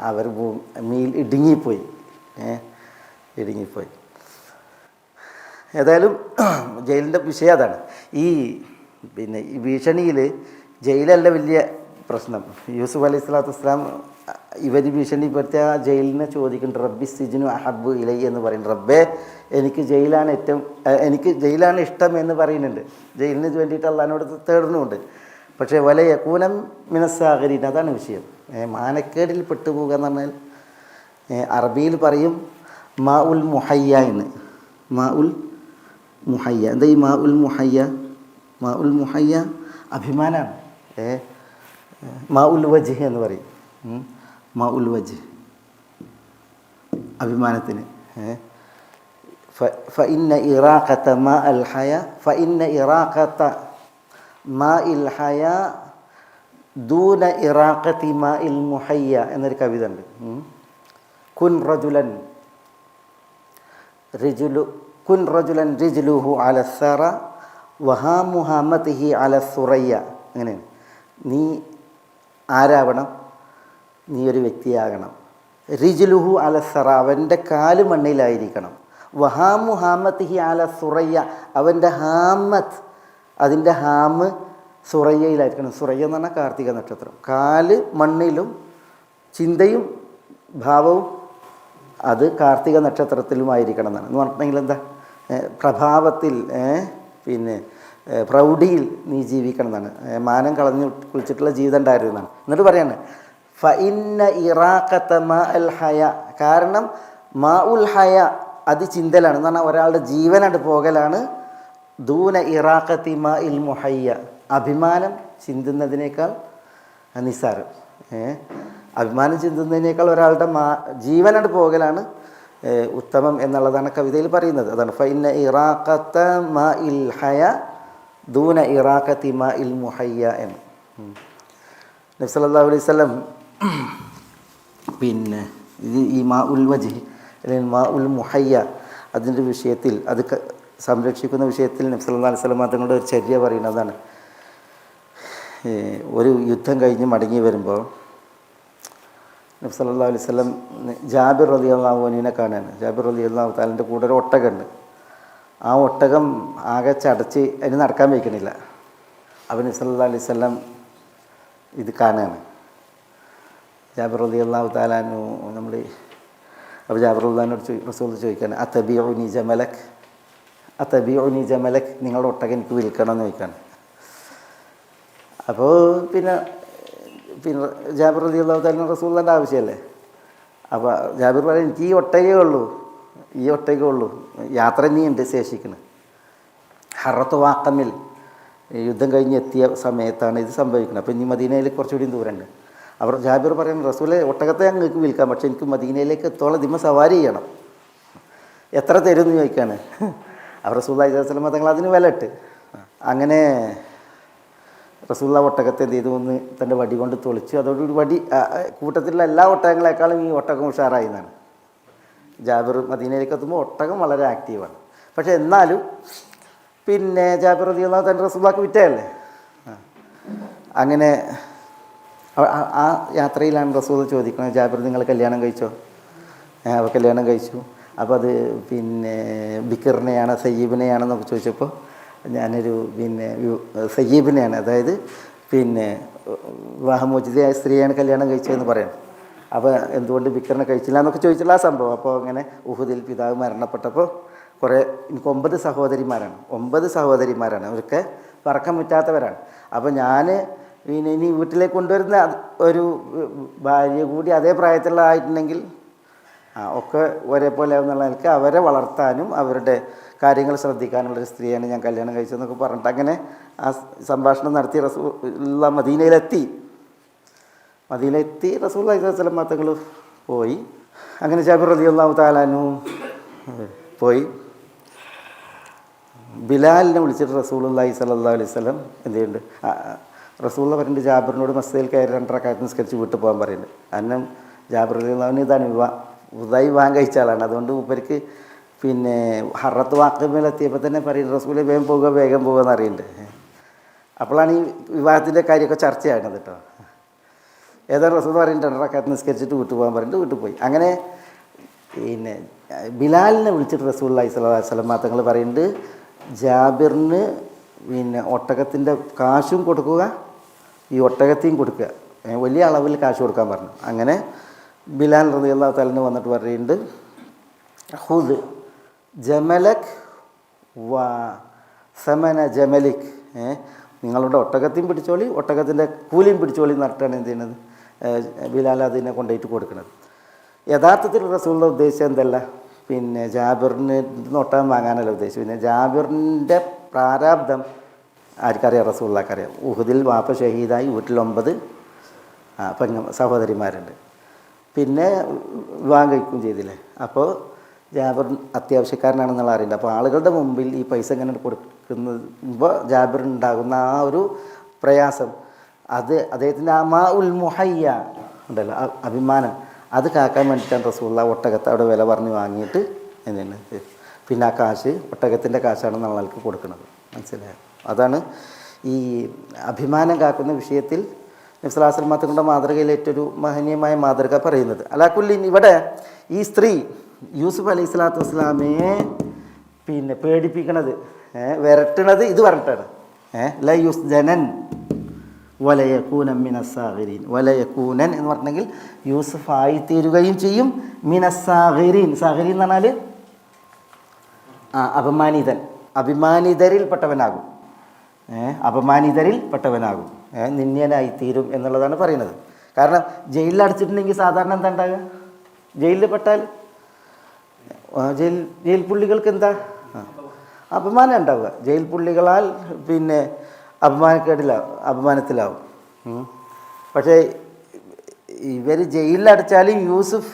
അവർ ഇടുങ്ങിപ്പോയി. ഏതായാലും ജയിലിൻ്റെ വിഷയം അതാണ്. ഈ ഭീഷണിയിൽ ജയിലല്ല വലിയ പ്രശ്നം. യൂസുഫ് അലൈഹി സ്വലാത്തു വസ്സലാം ഇവർ ഭീഷണിപ്പെടുത്തിയ ജയിലിനെ ചോദിക്കുന്നുണ്ട്, റബ്ബി സിജ്നു അഹബ്ബു ഇലൈ എന്ന് പറയുന്നുണ്ട്. റബ്ബേ, എനിക്ക് ജയിലാണ് ഇഷ്ടം എന്ന് പറയുന്നുണ്ട്. ജയിലിന് വേണ്ടിയിട്ട് അള്ളാഹിനോട് തേടുന്നുമുണ്ട്. പക്ഷേ വല യകൂനം മിനസ്സാഗിരീൻ, അതാണ് വിഷയം. മാനക്കേടിൽ പെട്ടുപോകുക എന്ന് പറഞ്ഞാൽ അറബിയിൽ പറയും മാ ഉൽ മുഹയ്യ എന്ന്. മാ ഉൽ മുഹയ്യ, എന്താ ഈ മാ ഉൽ മുഹയ്യ? മാ ഉൽ മുഹയ്യ അഭിമാനമാണ്. മാ ഉൽ വജ്ഹ് എന്ന് പറയും. മാ ഉൽ വജ്ഹ് അഭിമാനത്തിന്. ഫഇന്ന ഇറാഖത മാ അൽ ഹയ ഫഇന്ന ഇറാഖത മാ ഇൽ ഹയ ദൂന ഇറാഖതി മാ ഇൽ മുഹയ്യ എന്നൊരു കവിത ഉണ്ട്. കുൻ റജുലൻ റിജ്ലുഹു അല സറ വഹാമു ഹാമതിഹി അല സുറയ്യ. അങ്ങനെയാണ്. നീ ആരാവണം? നീ ഒരു വ്യക്തിയാകണം. റിജ്ലുഹു അല സറ, അവൻ്റെ കാല് മണ്ണിലായിരിക്കണം. വഹാമു ഹാമതിഹി അല സുറയ്യ, അവൻ്റെ ഹാമത്ത്, അതിൻ്റെ ഹാമ് സുറയ്യയിലായിരിക്കണം. സുറയ്യ എന്ന് പറഞ്ഞാൽ കാർത്തിക നക്ഷത്രം. കാല് മണ്ണിലും ചിന്തയും ഭാവവും അത് കാർത്തിക നക്ഷത്രത്തിലുമായിരിക്കണം എന്നാണ്. എന്ന് പറഞ്ഞിട്ടുണ്ടെങ്കിൽ എന്താ, പ്രഭാവത്തിൽ പ്രൗഢിയിൽ നീ ജീവിക്കണം എന്നാണ്. മാനം കളഞ്ഞു കുളിച്ചിട്ടുള്ള ജീവിതം ഉണ്ടായിരുന്നു എന്നാണ്. എന്നിട്ട് പറയാണ് ഫഇന്ന ഇറാഖത മാ അൽ ഹയ, കാരണം മാ ഉൽ ഹയ അത് ചിന്തലാണ് എന്ന് പറഞ്ഞാൽ ഒരാളുടെ ജീവനായിട്ട് പോകലാണ്. ദൂന ഇറാഖത്തി മാ ഇൽ മുഹയ്യ, അഭിമാനം ചിന്തുന്നതിനേക്കാൾ നിസ്സാരം. അഭിമാനം ചിന്തുന്നതിനേക്കാൾ ഒരാളുടെ ജീവനായിട്ട് പോകലാണ് ഉത്തമം എന്നുള്ളതാണ് കവിതയിൽ പറയുന്നത്. അതാണ് ഫഇന്ന ഇറാഖത മാ ഇൽ ഹയ ദൂന ഇറാഖത്തി മാ ഇൽ മുഹയ്യ എന്ന്. നബി സല്ലല്ലാഹു അലൈഹി വസല്ലം പിന്നെ ഈ മാ ഉൽ വജ്ഹ് അല്ലെങ്കിൽ മാ ഉൽ മുഹയ്യ അതിൻ്റെ വിഷയത്തിൽ അത് സംരക്ഷിക്കുന്ന വിഷയത്തിൽ നബി സല്ലല്ലാഹു അലൈഹി വസല്ലം തങ്ങളുടെ ഒരു ചര്യ പറയുന്നതാണ്. ഒരു യുദ്ധം കഴിഞ്ഞ് മടങ്ങി വരുമ്പോൾ നബി സല്ലല്ലാഹു അലൈഹി വസല്ലം ജാബിർ റളിയല്ലാഹു അൻഹുവിനെ കാണാണ്. ജാബിർ റളിയല്ലാഹു തആലയുടെ കൂടെ ഒരു ഒട്ടകമുണ്ട്. ആ ഒട്ടകം ആകെ ചടച്ച് അതിന് നടക്കാൻ വയ്ക്കണില്ല. അപ്പോൾ നബി സല്ലല്ലാഹു അലൈഹി വസല്ലം ഇത് കാണുകയാണ്. ജാബിർ റളിയല്ലാഹു തആല അൻഹു അപ്പോൾ ജാബിർ റളിയല്ലാഹുവിനോട് റസൂൽ ചോദിക്കുകയാണ് അതബിഉനി ജമലക്, അതബിഉനി ജമലക്, നിങ്ങളുടെ ഒട്ടകം എനിക്ക് വിൽക്കണമെന്ന് ചോദിക്കുകയാണ്. അപ്പോൾ പിന്നെ ജാബിർ റളിയല്ലാഹു തആല റസൂലിൻ്റെ ആവശ്യമല്ലേ. അപ്പോൾ ജാബിർ പറയും എനിക്ക് ഈ ഒട്ടകേ ഉള്ളൂ, യാത്ര ഇനിയുണ്ട് ശേഷിക്കുന്നത്. ഹറത്ത് വാക്കമിൽ യുദ്ധം കഴിഞ്ഞ് എത്തിയ സമയത്താണ് ഇത് സംഭവിക്കുന്നത്. അപ്പോൾ ഇനി മദീനയിൽ കുറച്ചുകൂടി ദൂരമുണ്ട്. അവർ ജാബിർ പറയുന്നത് റസൂലെ ഒട്ടകത്തെ ഞങ്ങൾക്ക് വിൽക്കാം, പക്ഷേ എനിക്ക് മദീനയിലേക്ക് എത്തോളം ദിമ സവാരി ചെയ്യണം, എത്ര തരുമെന്ന് ചോദിക്കുകയാണ്. അവർ റസൂലുള്ളാഹി സ്വല്ലല്ലാഹു അലൈഹി വസല്ലം തങ്ങൾ അതിന് വില ഇട്ട്. അങ്ങനെ റസൂലുള്ള ഒട്ടകത്തെ എന്ത് ചെയ്തു, ഒന്ന് തൻ്റെ വടി കൊണ്ട് തൊളിച്ചു. അതോടുകൂടി വടി കൂട്ടത്തിലുള്ള എല്ലാ ഒട്ടകങ്ങളെക്കാളും ഈ ഒട്ടകം ഉഷാറായി എന്നാണ്. ജാബിർ മദീനയിലേക്ക് എത്തുമ്പോൾ ഒട്ടകം വളരെ ആക്റ്റീവാണ്. പക്ഷേ എന്നാലും പിന്നെ ജാബിർ റളിയല്ലാഹു തൻ്റെ റസൂലുള്ളാഹിക്ക് വിറ്റയല്ലേ. അങ്ങനെ ആ യാത്രയിലാണ് റസൂൽ ചോദിക്കുന്നത് ജാബിർ നിങ്ങൾ കല്യാണം കഴിച്ചോ? അപ്പോൾ കല്യാണം കഴിച്ചു. അപ്പോൾ അത് പിന്നെ ബിക്കറിനെയാണ് സയ്യിബിനെയാണെന്നൊക്കെ ചോദിച്ചപ്പോൾ ഞാനൊരു സയ്യിബിനെയാണ്, അതായത് വിവാഹമോചിതയായ സ്ത്രീയാണ് കല്യാണം കഴിച്ചതെന്ന് പറയാം. അപ്പോൾ എന്തുകൊണ്ട് ബിക്കറിനെ കഴിച്ചില്ല എന്നൊക്കെ ചോദിച്ചുള്ള ആ സംഭവം. അപ്പോൾ അങ്ങനെ ഉഹുദിൽ പിതാവ് മരണപ്പെട്ടപ്പോൾ എനിക്ക് 9 സഹോദരിമാരാണ്, അവരൊക്കെ പറക്കം മുറ്റാത്തവരാണ്. അപ്പോൾ ഞാൻ ഇനി വീട്ടിലേക്ക് കൊണ്ടുവരുന്ന ഒരു ഭാര്യ കൂടി അതേ പ്രായത്തിലുള്ള ആയിട്ടുണ്ടെങ്കിൽ ഒക്കെ ഒരേപോലെ ആവുന്നുള്ള നിലയ്ക്ക് അവരെ വളർത്താനും അവരുടെ കാര്യങ്ങൾ ശ്രദ്ധിക്കാനുള്ളൊരു സ്ത്രീയാണ് ഞാൻ കല്യാണം കഴിച്ചതെന്നൊക്കെ പറഞ്ഞിട്ട് അങ്ങനെ ആ സംഭാഷണം നടത്തി റസൂലുള്ളാഹി മദീനയിലെത്തി. റസൂലുള്ളാഹി സ്വല്ലല്ലാഹു അലൈഹി വസല്ലം തങ്ങൾ പോയി. അങ്ങനെ ജാബിർ റളിയല്ലാഹു തആല അൻഹു പോയി. ബിലാലിനെ വിളിച്ചിട്ട് റസൂലുള്ളാഹി സ്വല്ലല്ലാഹു അലൈഹി വസല്ലം എന്ത് ചെയ്യുന്നുണ്ട്, റസൂലുള്ള പറയുന്നുണ്ട് ജാബിറിനോട് മസ്ജിദിൽ കയറി 2 റക്അത്ത് നിസ്കരിച്ച് വീട്ടിൽ പോകാൻ പറയുന്നുണ്ട്. കാരണം ജാബിർ റളിയല്ലാഹു ഇതാണ് വിവാഹം കഴിച്ച ആളാണ്. അതുകൊണ്ട് മൂപ്പർക്ക് ഹറത്ത് വാക്കമേലെത്തിയപ്പോൾ തന്നെ പറയുന്നത് റസൂലെ വേഗം പോകുക എന്നറിയുന്നുണ്ട്. അപ്പോഴാണ് ഈ വിവാഹത്തിൻ്റെ കാര്യമൊക്കെ ചർച്ചയാണത് കേട്ടോ. ഏതായാലും റസൂൽ പറയുന്നുണ്ട് 2 റക്അത്ത് നിസ്കരിച്ചിട്ട് വീട്ടിൽ പോകാൻ പറഞ്ഞിട്ട് വീട്ടിൽ പോയി. അങ്ങനെ ബിലാലിനെ വിളിച്ചിട്ട് റസൂലുള്ളാഹി സ്വല്ലല്ലാഹു അലൈഹി വസല്ലം തങ്ങൾ പറയുന്നുണ്ട് ജാബിറിന് ഒട്ടകത്തിൻ്റെ കാശും കൊടുക്കുക, ഈ ഒട്ടകത്തെയും കൊടുക്കുക, വലിയ അളവിൽ കാശ് കൊടുക്കാൻ പറഞ്ഞു. അങ്ങനെ ബിലാൽ റളിയല്ലാഹു തആല വന്നിട്ട് പറയുന്നുണ്ട് ഹുദ് ജമലക് വ സമന ജമലിക്, നിങ്ങളുടെ ഒട്ടകത്തെയും പിടിച്ചോളി, ഒട്ടകത്തിൻ്റെ കൂലിയും പിടിച്ചോളി എന്നിട്ടാണ് എന്ത് ചെയ്യുന്നത് ബിലാൽ അതിനെ കൊണ്ടുപോയിട്ട് കൊടുക്കുന്നത്. യഥാർത്ഥത്തിൽ റസൂലുള്ള ഉദ്ദേശിച്ചത് എന്തല്ല, ജാബിറിന് ഒട്ടകം വാങ്ങാനല്ല ഉദ്ദേശിച്ചു. ജാബിറിൻ്റെ പ്രാരാബ്ദം ആർക്കറിയാം? റസൂലുള്ളാഹിക്കറിയാം. ഉഹുദിൽ വാപ്പ ഷഹീദായി, വീട്ടിൽ 9 സഹോദരിമാരുണ്ട്. വിവാഹം കഴിക്കുകയും ചെയ്തില്ലേ. അപ്പോൾ ജാബിർ അത്യാവശ്യക്കാരനാണെന്നുള്ള അറിയില്ല. അപ്പോൾ ആളുകളുടെ മുമ്പിൽ ഈ പൈസ ഇങ്ങനെ കൊടുക്കുമ്പോൾ ജാബിറിനുണ്ടാകുന്ന ആ ഒരു പ്രയാസം, അത് അദ്ദേഹത്തിൻ്റെ ആ മാ ഉൽ മുഹയ്യ ഉണ്ടല്ലോ, അഭിമാനം, അത് കാക്കാൻ വേണ്ടിയിട്ടാണ് റസൂലുള്ളാഹി ഒട്ടകത്തെ അവിടെ വില പറഞ്ഞ് വാങ്ങിയിട്ട് ആ കാശ് ഒട്ടകത്തിൻ്റെ കാശാണ് നമ്മൾക്ക് കൊടുക്കുന്നത്. മനസ്സിലായോ? അതാണ് ഈ അഭിമാനം കാക്കുന്ന വിഷയത്തിൽ നബി സ്വല്ലല്ലാഹു അലൈഹി വസല്ലം തങ്ങളുടെ മാതൃകയിൽ ഏറ്റൊരു മഹനീയമായ മാതൃക പറയുന്നത്. അലാക്കുല്ലിൻ ഇവിടെ ഈ സ്ത്രീ യൂസുഫ് അലൈഹി സ്വലാത്തു വസ്സലാമയെ പേടിപ്പിക്കണത്, വിരട്ടണത് ഇത് പറഞ്ഞിട്ടാണ്. ലയുസ്ജനൻ വലയകൂനൻ മിനസ്സാഗിരീൻ. വലയകൂനൻ എന്ന് പറഞ്ഞെങ്കിൽ യൂസുഫ് ആയിത്തീരുകയും ചെയ്യും. മിനസ്സാഗിരീൻ, സാഗിരീൻ എന്ന് പറഞ്ഞാൽ അഭിമാനിതരിൽപ്പെട്ടവനാകും. അപമാനിതരിൽ പെട്ടവനാകും, നിന്ദ്യനായി തീരും എന്നുള്ളതാണ് പറയുന്നത്. കാരണം ജയിലിൽ അടച്ചിട്ടുണ്ടെങ്കിൽ സാധാരണ എന്താ ഉണ്ടാകുക? ജയിലിൽ പെട്ടാൽ ജയിൽ പുള്ളികൾക്ക് എന്താ അപമാനം ഉണ്ടാവുക. ജയിൽ പുള്ളികളാൽ പിന്നെ അപമാനത്തിലാവും. പക്ഷേ ഇവർ ജയിലിലടച്ചാലും യൂസുഫ്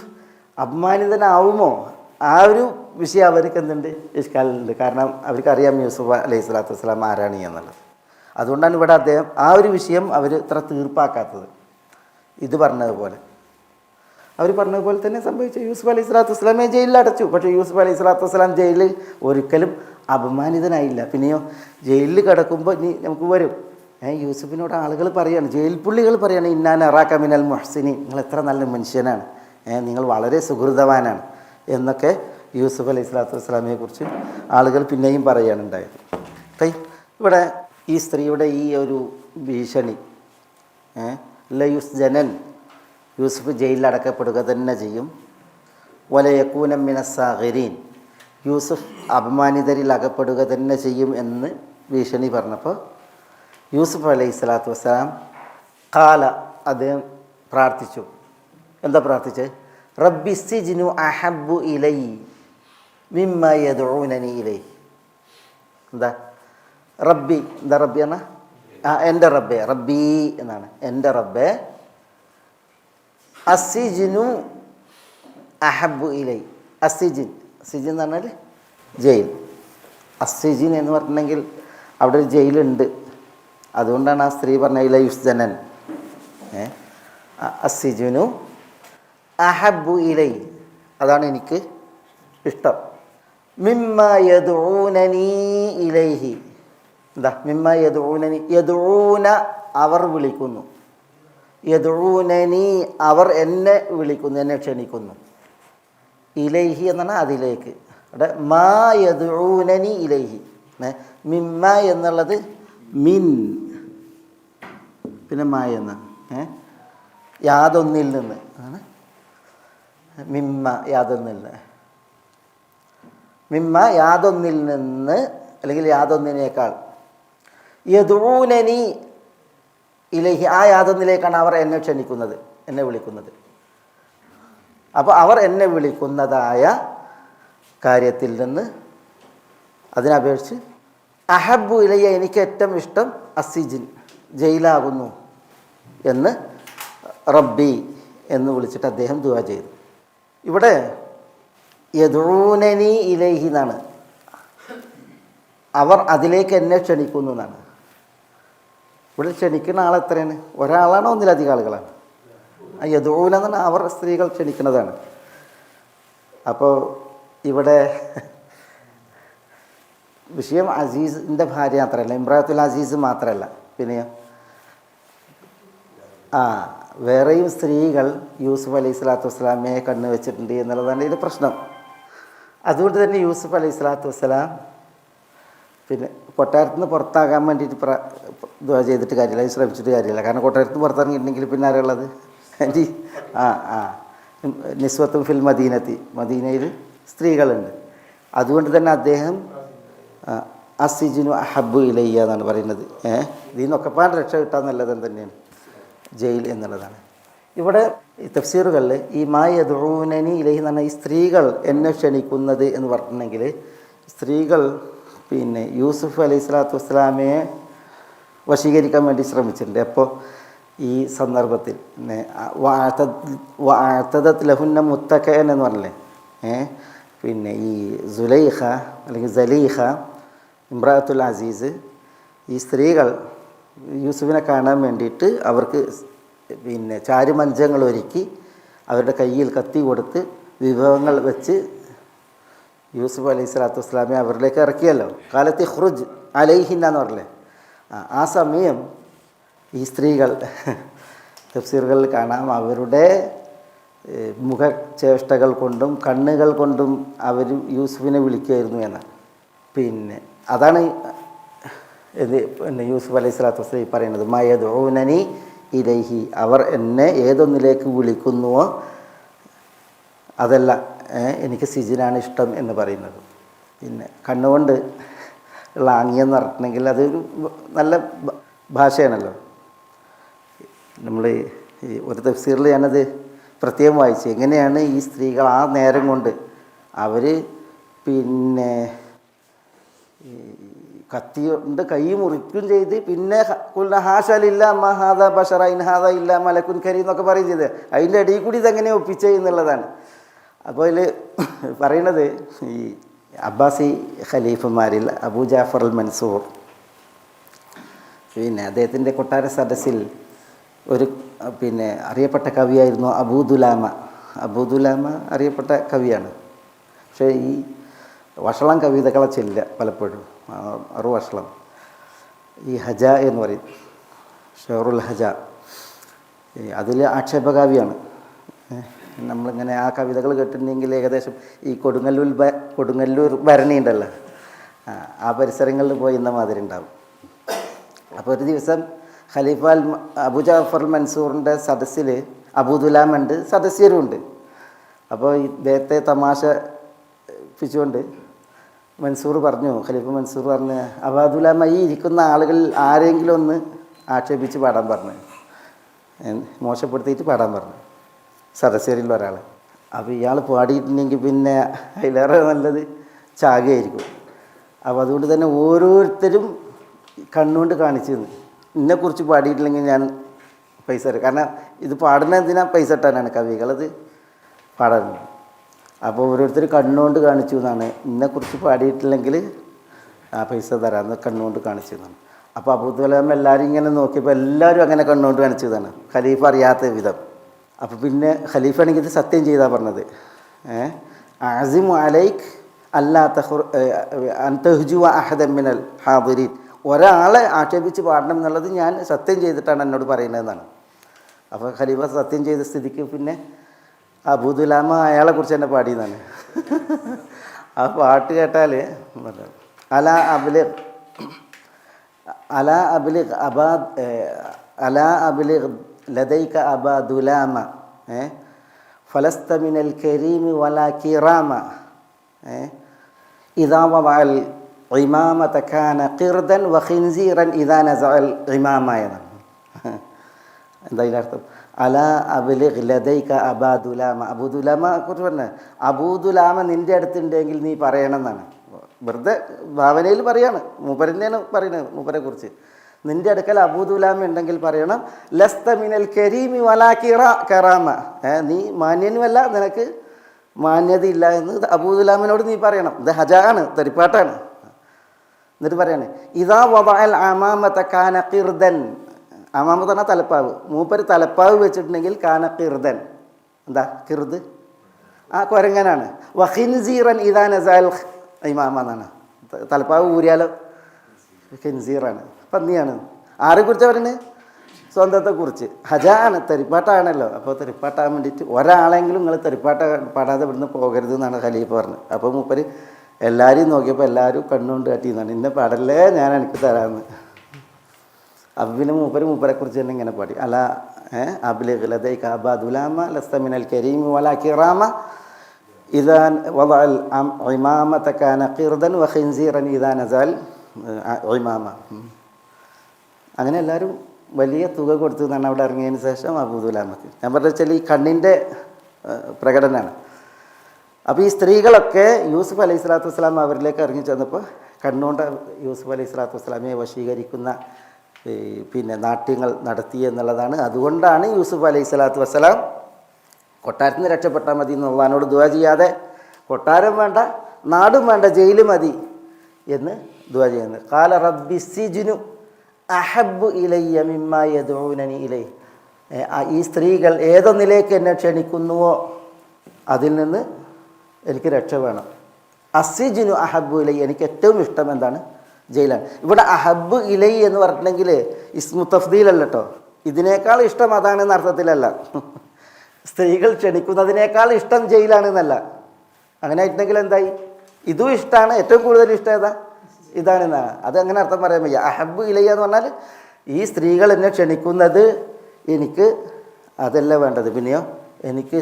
അപമാനിതനാവുമോ? ആ ഒരു വിഷയം അവർക്ക് എന്തുണ്ട്, ഇഷ്കാലുണ്ട്. കാരണം അവർക്കറിയാം യൂസുഫ് അലൈഹി സ്വലാത്തു വസ്സലാം ആരാണ് എന്നുള്ളത്. അതുകൊണ്ടാണ് ഇവിടെ അദ്ദേഹം ആ ഒരു വിഷയം അവർ ഇത്ര തീർപ്പാക്കാത്തത്. ഇത് പറഞ്ഞതുപോലെ അവർ പറഞ്ഞതുപോലെ തന്നെ സംഭവിച്ചു. യൂസുഫ് അലൈഹി സ്വലാത്തു വസ്സലാമെ ജയിലിൽ അടച്ചു. പക്ഷേ യൂസുഫ് അലൈഹി സ്വലാത്തു വസ്സലാം ജയിലിൽ ഒരിക്കലും അപമാനിതനായില്ല. പിന്നെയോ ജയിലിൽ കിടക്കുമ്പോൾ ഇനി നമുക്ക് വരും, യൂസുഫിനോട് ആളുകൾ പറയാണ്, ജയിൽ പുള്ളികൾ പറയാണ്, ഇന്നാൻ അറാക്ക മിനൽ മുഹ്സിനി, നിങ്ങൾ എത്ര നല്ല മനുഷ്യനാണ്, നിങ്ങൾ വളരെ സുഹൃതവാനാണ് എന്നൊക്കെ യൂസുഫ് അലൈഹി സ്വലാത്തു വസ്സലാമയെ കുറിച്ച് ആളുകൾ പിന്നെയും പറയുകയാണ് ഉണ്ടായത്. ഇവിടെ ഈ സ്ത്രീയുടെ ഈ ഒരു ഭീഷണി, ലയുസ് ജനൻ, യൂസുഫ് ജയിലിൽ അടക്കപ്പെടുക തന്നെ ചെയ്യും, വലയക്കൂനം മിനസ്സാഗിരീൻ, യൂസുഫ് അപമാനിതരിൽ അകപ്പെടുക തന്നെ ചെയ്യും എന്ന് ഭീഷണി പറഞ്ഞപ്പോൾ യൂസുഫ് അലൈഹി സ്വലാത്തു വസ്സലാം ഖാല, അദ്ദേഹം പ്രാർത്ഥിച്ചു. എന്താ പ്രാർത്ഥിച്ചത്? റബ്ബി സിജ്നു അഹബ്ബു ഇലൈ മിമ്മ യദ്ഊനനി ഇലൈ. എന്താ റബ്ബി, എന്താ റബ്ബി എന്നാ? എൻ്റെ റബ്ബേ, റബ്ബി എന്നാണ്, എൻ്റെ റബ്ബേ, അസിജ്നു അഹബ്ബു ഇലൈ. അസിജിൻ, സിജിൻ എന്ന് പറഞ്ഞാൽ ജയിൽ. അസിജിൻ എന്ന് പറഞ്ഞിട്ടുണ്ടെങ്കിൽ അവിടെ ഒരു ജയിലുണ്ട്. അതുകൊണ്ടാണ് ആ സ്ത്രീ പറഞ്ഞ ഇല യുസ്ജനൻ. അസിജുനു അഹബ്ബു ഇലൈ, അതാണ് എനിക്ക് ഇഷ്ടം. മിമ്മ യദ്ഊനനി ഇലൈഹി, എന്താ മിമ്മ യദ്ഊനനി, യദ്ഊന അവർ വിളിക്കുന്നു, യദ്ഊനനി അവർ എന്നെ വിളിക്കുന്നു, എന്നെ ക്ഷണിക്കുന്നു, ഇലൈഹി എന്നാണ് അതിലേക്ക്. അവിടെ മാ യദ്ഊനനി ഇലൈഹി, മിമ്മ എന്നുള്ളത് മിൻ, പിന്നെ മായ എന്നാണ്, യാതൊന്നിൽ നിന്ന് ആണ് മിമ്മ, യാതൊന്നിൽ നിന്ന്, മിമ്മ യാതൊന്നിൽ നിന്ന് അല്ലെങ്കിൽ യാതൊന്നിനേക്കാൾ, യദ്ഊനനി ഇലൈഹി ആ യാതൊന്നിലേക്കാണ് അവർ എന്നെ ക്ഷണിക്കുന്നത്, എന്നെ വിളിക്കുന്നത്. അപ്പോൾ അവർ എന്നെ വിളിക്കുന്നതായ കാര്യത്തിൽ നിന്ന് അതിനപേക്ഷിച്ച് അഹബ്ബു ഇലയ്യ എനിക്ക് ഏറ്റവും ഇഷ്ടം അസിജിൻ ജയിലാകുന്നു എന്ന് റബ്ബി എന്ന് വിളിച്ചിട്ട് അദ്ദേഹം ദുആ ചെയ്തു. ഇവിടെ യദ്ഊനനി ഇലൈഹി എന്നാണ്, അവർ അതിലേക്ക് എന്നെ ക്ഷണിക്കുന്നു എന്നാണ്. ഇവിടെ ക്ഷണിക്കുന്ന ആൾ എത്രയാണ്? ഒരാളാണോ ഒന്നിലധികം ആളുകളാണ്? യദ്ഊന എന്നാണ് അവർ സ്ത്രീകൾ ക്ഷണിക്കുന്നതാണ്. അപ്പോൾ ഇവിടെ വിഷയം അസീസിൻ്റെ ഭാര്യ മാത്രമല്ല, ഇമ്രാത്തുൽ അസീസ് മാത്രമല്ല, പിന്നെയോ വേറെയും സ്ത്രീകൾ യൂസുഫ് അലൈഹി സ്വലാത്തു വസ്സലാമയെ കണ്ണു വെച്ചിട്ടുണ്ട് എന്നുള്ളതാണ് ഇതിൻ്റെ പ്രശ്നം. അതുകൊണ്ട് തന്നെ യൂസുഫ് അലൈഹി സ്വലാത്തു വസ്സലാം പിന്നെ കൊട്ടാരത്തിൽ നിന്ന് പുറത്താകാൻ വേണ്ടിയിട്ട് ദുആ ചെയ്തിട്ട് കാര്യമില്ല, അത് ശ്രമിച്ചിട്ട് കാര്യമില്ല. കാരണം കൊട്ടാരത്തിൽ നിന്ന് പുറത്തിറങ്ങിയിട്ടുണ്ടെങ്കിൽ പിന്നെ ആരുള്ളത്? നിസ്വത്തും ഫിൽ മദീനത്തി, മദീനയിൽ സ്ത്രീകളുണ്ട്. അതുകൊണ്ട് തന്നെ അദ്ദേഹം അസിജിനു അഹബ്ബു ഇലയ്യ എന്നാണ് പറയുന്നത്. ഇതിൽ നിന്നൊക്കെ രക്ഷ കിട്ടാൻ നല്ലത് തന്നെയാണ് ജയിൽ എന്നുള്ളതാണ്. ഇവിടെ ഈ തഫ്സീറുകളിൽ ഈ മാ യദ്ഊനനി ഇലൈഹി എന്ന് പറഞ്ഞാൽ ഈ സ്ത്രീകൾ എന്നെ ക്ഷണിക്കുന്നത് എന്ന് പറഞ്ഞിട്ടുണ്ടെങ്കിൽ സ്ത്രീകൾ പിന്നെ യൂസുഫ് അലൈഹി സ്വലാത്തു വസ്സലാമയെ വശീകരിക്കാൻ വേണ്ടി ശ്രമിച്ചിട്ടുണ്ട്. അപ്പോൾ ഈ സന്ദർഭത്തിൽ വഅതദത് ലഹുന്ന മുത്തക്കഅൻ എന്ന് പറഞ്ഞില്ലേ, പിന്നെ ഈ സുലൈഖ അല്ലെങ്കിൽ സലീഖ ഇമ്രാത്തുൽ അസീസ്, ഈ സ്ത്രീകൾ യൂസുഫിനെ കാണാൻ വേണ്ടിയിട്ട് അവർക്ക് പിന്നെ ചാരുമഞ്ചങ്ങൾ ഒരുക്കി അവരുടെ കയ്യിൽ കത്തി കൊടുത്ത് വിഭവങ്ങൾ വെച്ച് യൂസുഫ് അലൈഹി സ്വലാത്തു വസ്സലാമെ അവരിലേക്ക് ഇറക്കിയല്ലോ. കാലത്തി ഖുറുജ് അലൈഹിന്ന എന്ന് പറഞ്ഞില്ലേ, ആ സമയം ഈ സ്ത്രീകൾ തഫ്സീറുകളിൽ കാണാം അവരുടെ മുഖചേഷ്ടകൾ കൊണ്ടും കണ്ണുകൾ കൊണ്ടും അവർ യൂസുഫിനെ വിളിക്കുമായിരുന്നു എന്നാണ്. പിന്നെ അതാണ് പിന്നെ യൂസുഫ് അലൈഹി സ്വലാത്തു വസ്സലാം പറയുന്നത് മാ യദ്ഊനനി ഇലൈഹി, അവർ എന്നെ ഏതൊന്നിലേക്ക് വിളിക്കുന്നുവോ അതല്ല എനിക്ക് സിജിനാണ് ഇഷ്ടം എന്ന് പറയുന്നത്. പിന്നെ കണ്ണുകൊണ്ട് ഉള്ള ആംഗ്യം പറഞ്ഞിട്ടുണ്ടെങ്കിൽ അതൊരു നല്ല ഭാഷയാണല്ലോ. നമ്മൾ ഈ ഒരു തഫ്സീറിൽ ഞാനത് പ്രത്യേകം വായിച്ചു. എങ്ങനെയാണ് ഈ സ്ത്രീകൾ ആ നേരം കൊണ്ട് അവർ പിന്നെ കത്തി കൊണ്ട് കൈ മുറിക്കുകയും ചെയ്ത് പിന്നെ ഹാഷലില്ല മഹാദ ബഷറ ഇൻഹാദ ഇല്ല മലക്കുൻ കരീം എന്നൊക്കെ പറയും ചെയ്ത് അതിൻ്റെ ഇടയിൽ കൂടി ഇതെങ്ങനെ ഒപ്പിച്ചേ എന്നുള്ളതാണ്. അപ്പോൾ അതിൽ പറയണത് ഈ അബ്ബാസി ഖലീഫമാരിൽ അബൂ ജാഫർ അൽ മൻസൂർ, പിന്നെ അദ്ദേഹത്തിൻ്റെ കൊട്ടാര സദസ്സിൽ ഒരു പിന്നെ അറിയപ്പെട്ട കവിയായിരുന്നു അബൂദുലാമ. അബൂദുലാമ അറിയപ്പെട്ട കവിയാണ്. പക്ഷേ ഈ വഷളം കവിതകളെ ചെല്ല പലപ്പോഴും വഷളം ഈ ഹജ എന്ന് പറയും, ഷെറുൽ ഹജ, അതിൽ ആക്ഷേപകാവ്യാണ്. നമ്മളിങ്ങനെ ആ കവിതകൾ കേട്ടിട്ടുണ്ടെങ്കിൽ ഏകദേശം ഈ കൊടുങ്ങല്ലൂർ ഭരണി ഉണ്ടല്ലോ, ആ പരിസരങ്ങളിൽ പോയി ഇന്ന മാതിരി ഉണ്ടാവും. അപ്പോൾ ഒരു ദിവസം ഖലീഫ അബൂ ജാഫർ മൻസൂറിൻ്റെ സദസ്സിൽ അബൂദുലാമുണ്ട്, സദസ്യരുമുണ്ട്. അപ്പോൾ ഇദ്ദേഹത്തെ തമാശപ്പിച്ചുകൊണ്ട് മൻസൂർ പറഞ്ഞു, ഖലീഫ മൻസൂർ പറഞ്ഞ്, അബൂദുലാമ ഈ ഇരിക്കുന്ന ആളുകളിൽ ആരെങ്കിലും ഒന്ന് ആക്ഷേപിച്ച് പാടാൻ പറഞ്ഞു, മോശപ്പെടുത്തിയിട്ട് പാടാൻ പറഞ്ഞു സദസ്യരിൽ ഒരാൾ. അപ്പോൾ ഇയാൾ പാടിയിട്ടുണ്ടെങ്കിൽ പിന്നെ അതിലേറെ നല്ലത് ചാകയായിരിക്കും. അപ്പോൾ അതുകൊണ്ട് തന്നെ ഓരോരുത്തരും കണ്ണുകൊണ്ട് കാണിച്ചു തന്നു, എന്നെക്കുറിച്ച് പാടിയിട്ടില്ലെങ്കിൽ ഞാൻ പൈസ തരും. കാരണം ഇത് പാടുന്ന എന്തിനാ പൈസ ഇട്ടാനാണ്, കവികളത് പാടാറുണ്ട്. അപ്പോൾ ഓരോരുത്തർ കണ്ണുകൊണ്ട് കാണിച്ചു എന്നാണ്, എന്നെക്കുറിച്ച് പാടിയിട്ടില്ലെങ്കിൽ ആ പൈസ തരാമെന്ന് കണ്ണുകൊണ്ട് കാണിച്ചു എന്നാണ്. അപ്പോൾ അബൂദുലാമ എല്ലാവരും ഇങ്ങനെ നോക്കിയപ്പോൾ എല്ലാവരും അങ്ങനെ കണ്ണുകൊണ്ട് കാണിച്ചതാണ്, ഖലീഫ അറിയാത്ത വിധം. അപ്പോൾ പിന്നെ ഖലീഫ ആണെങ്കിൽ ഇത് സത്യം ചെയ്താൽ പറഞ്ഞത്, ആസിമു അലൈക്ക് അല്ലാ തഹ്ജു അഹദൻ മിനൽ ഹാദിരീൻ, ഒരാളെ ആക്ഷേപിച്ച് പാടണം എന്നുള്ളത് ഞാൻ സത്യം ചെയ്തിട്ടാണ് എന്നോട് പറയുന്നതെന്നാണ്. അപ്പോൾ ഖലീഫ സത്യം ചെയ്ത സ്ഥിതിക്ക് പിന്നെ അബൂദുലാമ അയാളെക്കുറിച്ച് തന്നെ പാടിയെന്നാണ്. ആ പാട്ട് കേട്ടാൽ അലാ അബ്ലിഗ് ലദൈക അബാ ദുലാമ ഫലസ്ത മിനൽ കരീമി വലാ കിറാമ ഇദാ വദഅൽ ഇമാമത കാന ഖിർദൻ വഖിൻസീറൻ ഇദാ നസഅൽ ഇമാമ എന്നാണ്. എന്താ ഇതിൻ്റെ അർത്ഥം? അലാ അബ്ലിഗ് ലദൈക അബാ ദുലാമ, അബൂദുലാമ കുറിച്ച് പറഞ്ഞ അബൂദുലാമ നിൻ്റെ അടുത്തുണ്ടെങ്കിൽ നീ പറയണം എന്നാണ്. വെറുതെ ഭാവനയിൽ പറയാണ്, മൂപ്പരന്നെയാണ് പറയുന്നത് മൂപ്പരെ കുറിച്ച്. നിൻ്റെ അടുക്കൽ അബൂദുലാമ ഉണ്ടെങ്കിൽ പറയണം, ലസ്ത മിനൽ കരീമി വലാ കറാമ, നീ മാന്യനുമല്ല, നിനക്ക് മാന്യതയില്ല എന്ന് അബൂദുലാമിനോട് നീ പറയണം. ഇത് ഹജാണ്, തരിപ്പാട്ടാണ്. എന്നിട്ട് പറയാണ്, ഇദാ വദഅൽ അമാമത കാന ഖിർദൻ, അമാമത്ത് പറഞ്ഞാൽ തലപ്പാവ്, മൂപ്പര് തലപ്പാവ് വെച്ചിട്ടുണ്ടെങ്കിൽ കാന ഖിർദൻ, എന്താ ഖിർദ്? ആ കുരങ്ങനാണ്. വഖിൻസീറൻ ഇദാ നസഅൽ ഇമാമ എന്നാണ്. തലപ്പാവ് ഊരിയാലോ ഖിൻസീറാണ്, പന്നിയാണ്. ആരെക്കുറിച്ചാണ് പറയുന്നത്? സ്വന്തത്തെക്കുറിച്ച്. ഹജാണ്, തെരിപ്പാട്ടാണല്ലോ. അപ്പോൾ തെരിപ്പാട്ടാൻ വേണ്ടിയിട്ട് ഒരാളെങ്കിലും നിങ്ങൾ തെരിപ്പാട്ട പാടാതെ ഇവിടുന്ന് പോകരുത് എന്നാണ് ഖലീഫ പറഞ്ഞത്. അപ്പോൾ മൂപ്പര് എല്ലാവരെയും നോക്കിയപ്പോൾ എല്ലാവരും കണ്ണുകൊണ്ട് കാട്ടിയെന്നാണ്, ഇന്ന പാടല്ലേ ഞാൻ എനിക്ക് തരാമെന്ന്. അപ്പം പിന്നെ മൂപ്പരെക്കുറിച്ച് തന്നെ ഇങ്ങനെ പാടി, അല അബ്ലിഗ് ലദൈക അബാ ദുലാമ ലസ്ത മിനൽ കരീമി വലാ കിറാമ ഇദാ വദഅൽ ഇമാമത കാന ഖിർദൻ വഖിൻസീറൻ ഇദാ നസഅൽ ഇമാമ. അങ്ങനെ എല്ലാവരും വലിയ തുക കൊടുത്തു എന്നാണ് അവിടെ ഇറങ്ങിയതിന് ശേഷം അബൂദുലാമക്ക്. ഞാൻ പറഞ്ഞ വെച്ചാൽ ഈ കണ്ണിൻ്റെ പ്രകടനമാണ്. അപ്പോൾ ഈ സ്ത്രീകളൊക്കെ യൂസുഫ് അലൈഹി സ്വലാത്തു വസ്സലാം അവരിലേക്ക് ഇറങ്ങി ചെന്നപ്പോൾ കണ്ണുകൊണ്ട് യൂസുഫ് അലൈഹി സ്വലാത്തു വസ്സലാമയെ വശീകരിക്കുന്ന പിന്നെ നാട്യങ്ങൾ നടത്തി എന്നുള്ളതാണ്. അതുകൊണ്ടാണ് യൂസുഫ് അലൈഹി സ്വലാത്തു വസ്സലാം കൊട്ടാരത്തിൽ നിന്ന് രക്ഷപ്പെട്ടാൽ മതി എന്ന് അള്ളാഹിനോട് ദുആ ചെയ്യാതെ കൊട്ടാരം വേണ്ട, നാടും വേണ്ട, ജയില് മതി എന്ന് ദുആ ചെയ്യുന്നത്. ഖാല റബ്ബി സിജ്നു അഹബ്ബു ഇലയ്യ മിമ്മാ യദ്ഊനനി ഇലൈഹി, ഈ സ്ത്രീകൾ ഏതൊന്നിലേക്ക് എന്നെ ക്ഷണിക്കുന്നുവോ അതിൽ നിന്ന് എനിക്ക് രക്ഷ വേണം. അസിജ്നു അഹബ്ബു ഇലൈ, എനിക്ക് ഏറ്റവും ഇഷ്ടം എന്താണ്? ജയിലാണ്. ഇവിടെ അഹബ്ബു ഇലൈ എന്ന് പറഞ്ഞിട്ടുണ്ടെങ്കിൽ ഇസ്മു തഫ്ദീലല്ല കേട്ടോ, ഇതിനേക്കാൾ ഇഷ്ടം അതാണെന്ന അർത്ഥത്തിലല്ല. സ്ത്രീകൾ ക്ഷണിക്കുന്നതിനേക്കാൾ ഇഷ്ടം ജയിലാണെന്നല്ല. അങ്ങനെ ആയിട്ടുണ്ടെങ്കിൽ എന്തായി? ഇതും ഇഷ്ടമാണ്, ഏറ്റവും കൂടുതൽ ഇഷ്ടം ഏതാ? ഇതാണെന്നാണ്. അത് അങ്ങനെ അർത്ഥം പറയാൻ വയ്യ. അഹബ്ബു ഇലയ്യ എന്ന് പറഞ്ഞാൽ ഈ സ്ത്രീകൾ എന്നെ ക്ഷണിക്കുന്നത് എനിക്ക് അതല്ല വേണ്ടത്, പിന്നെയോ എനിക്ക്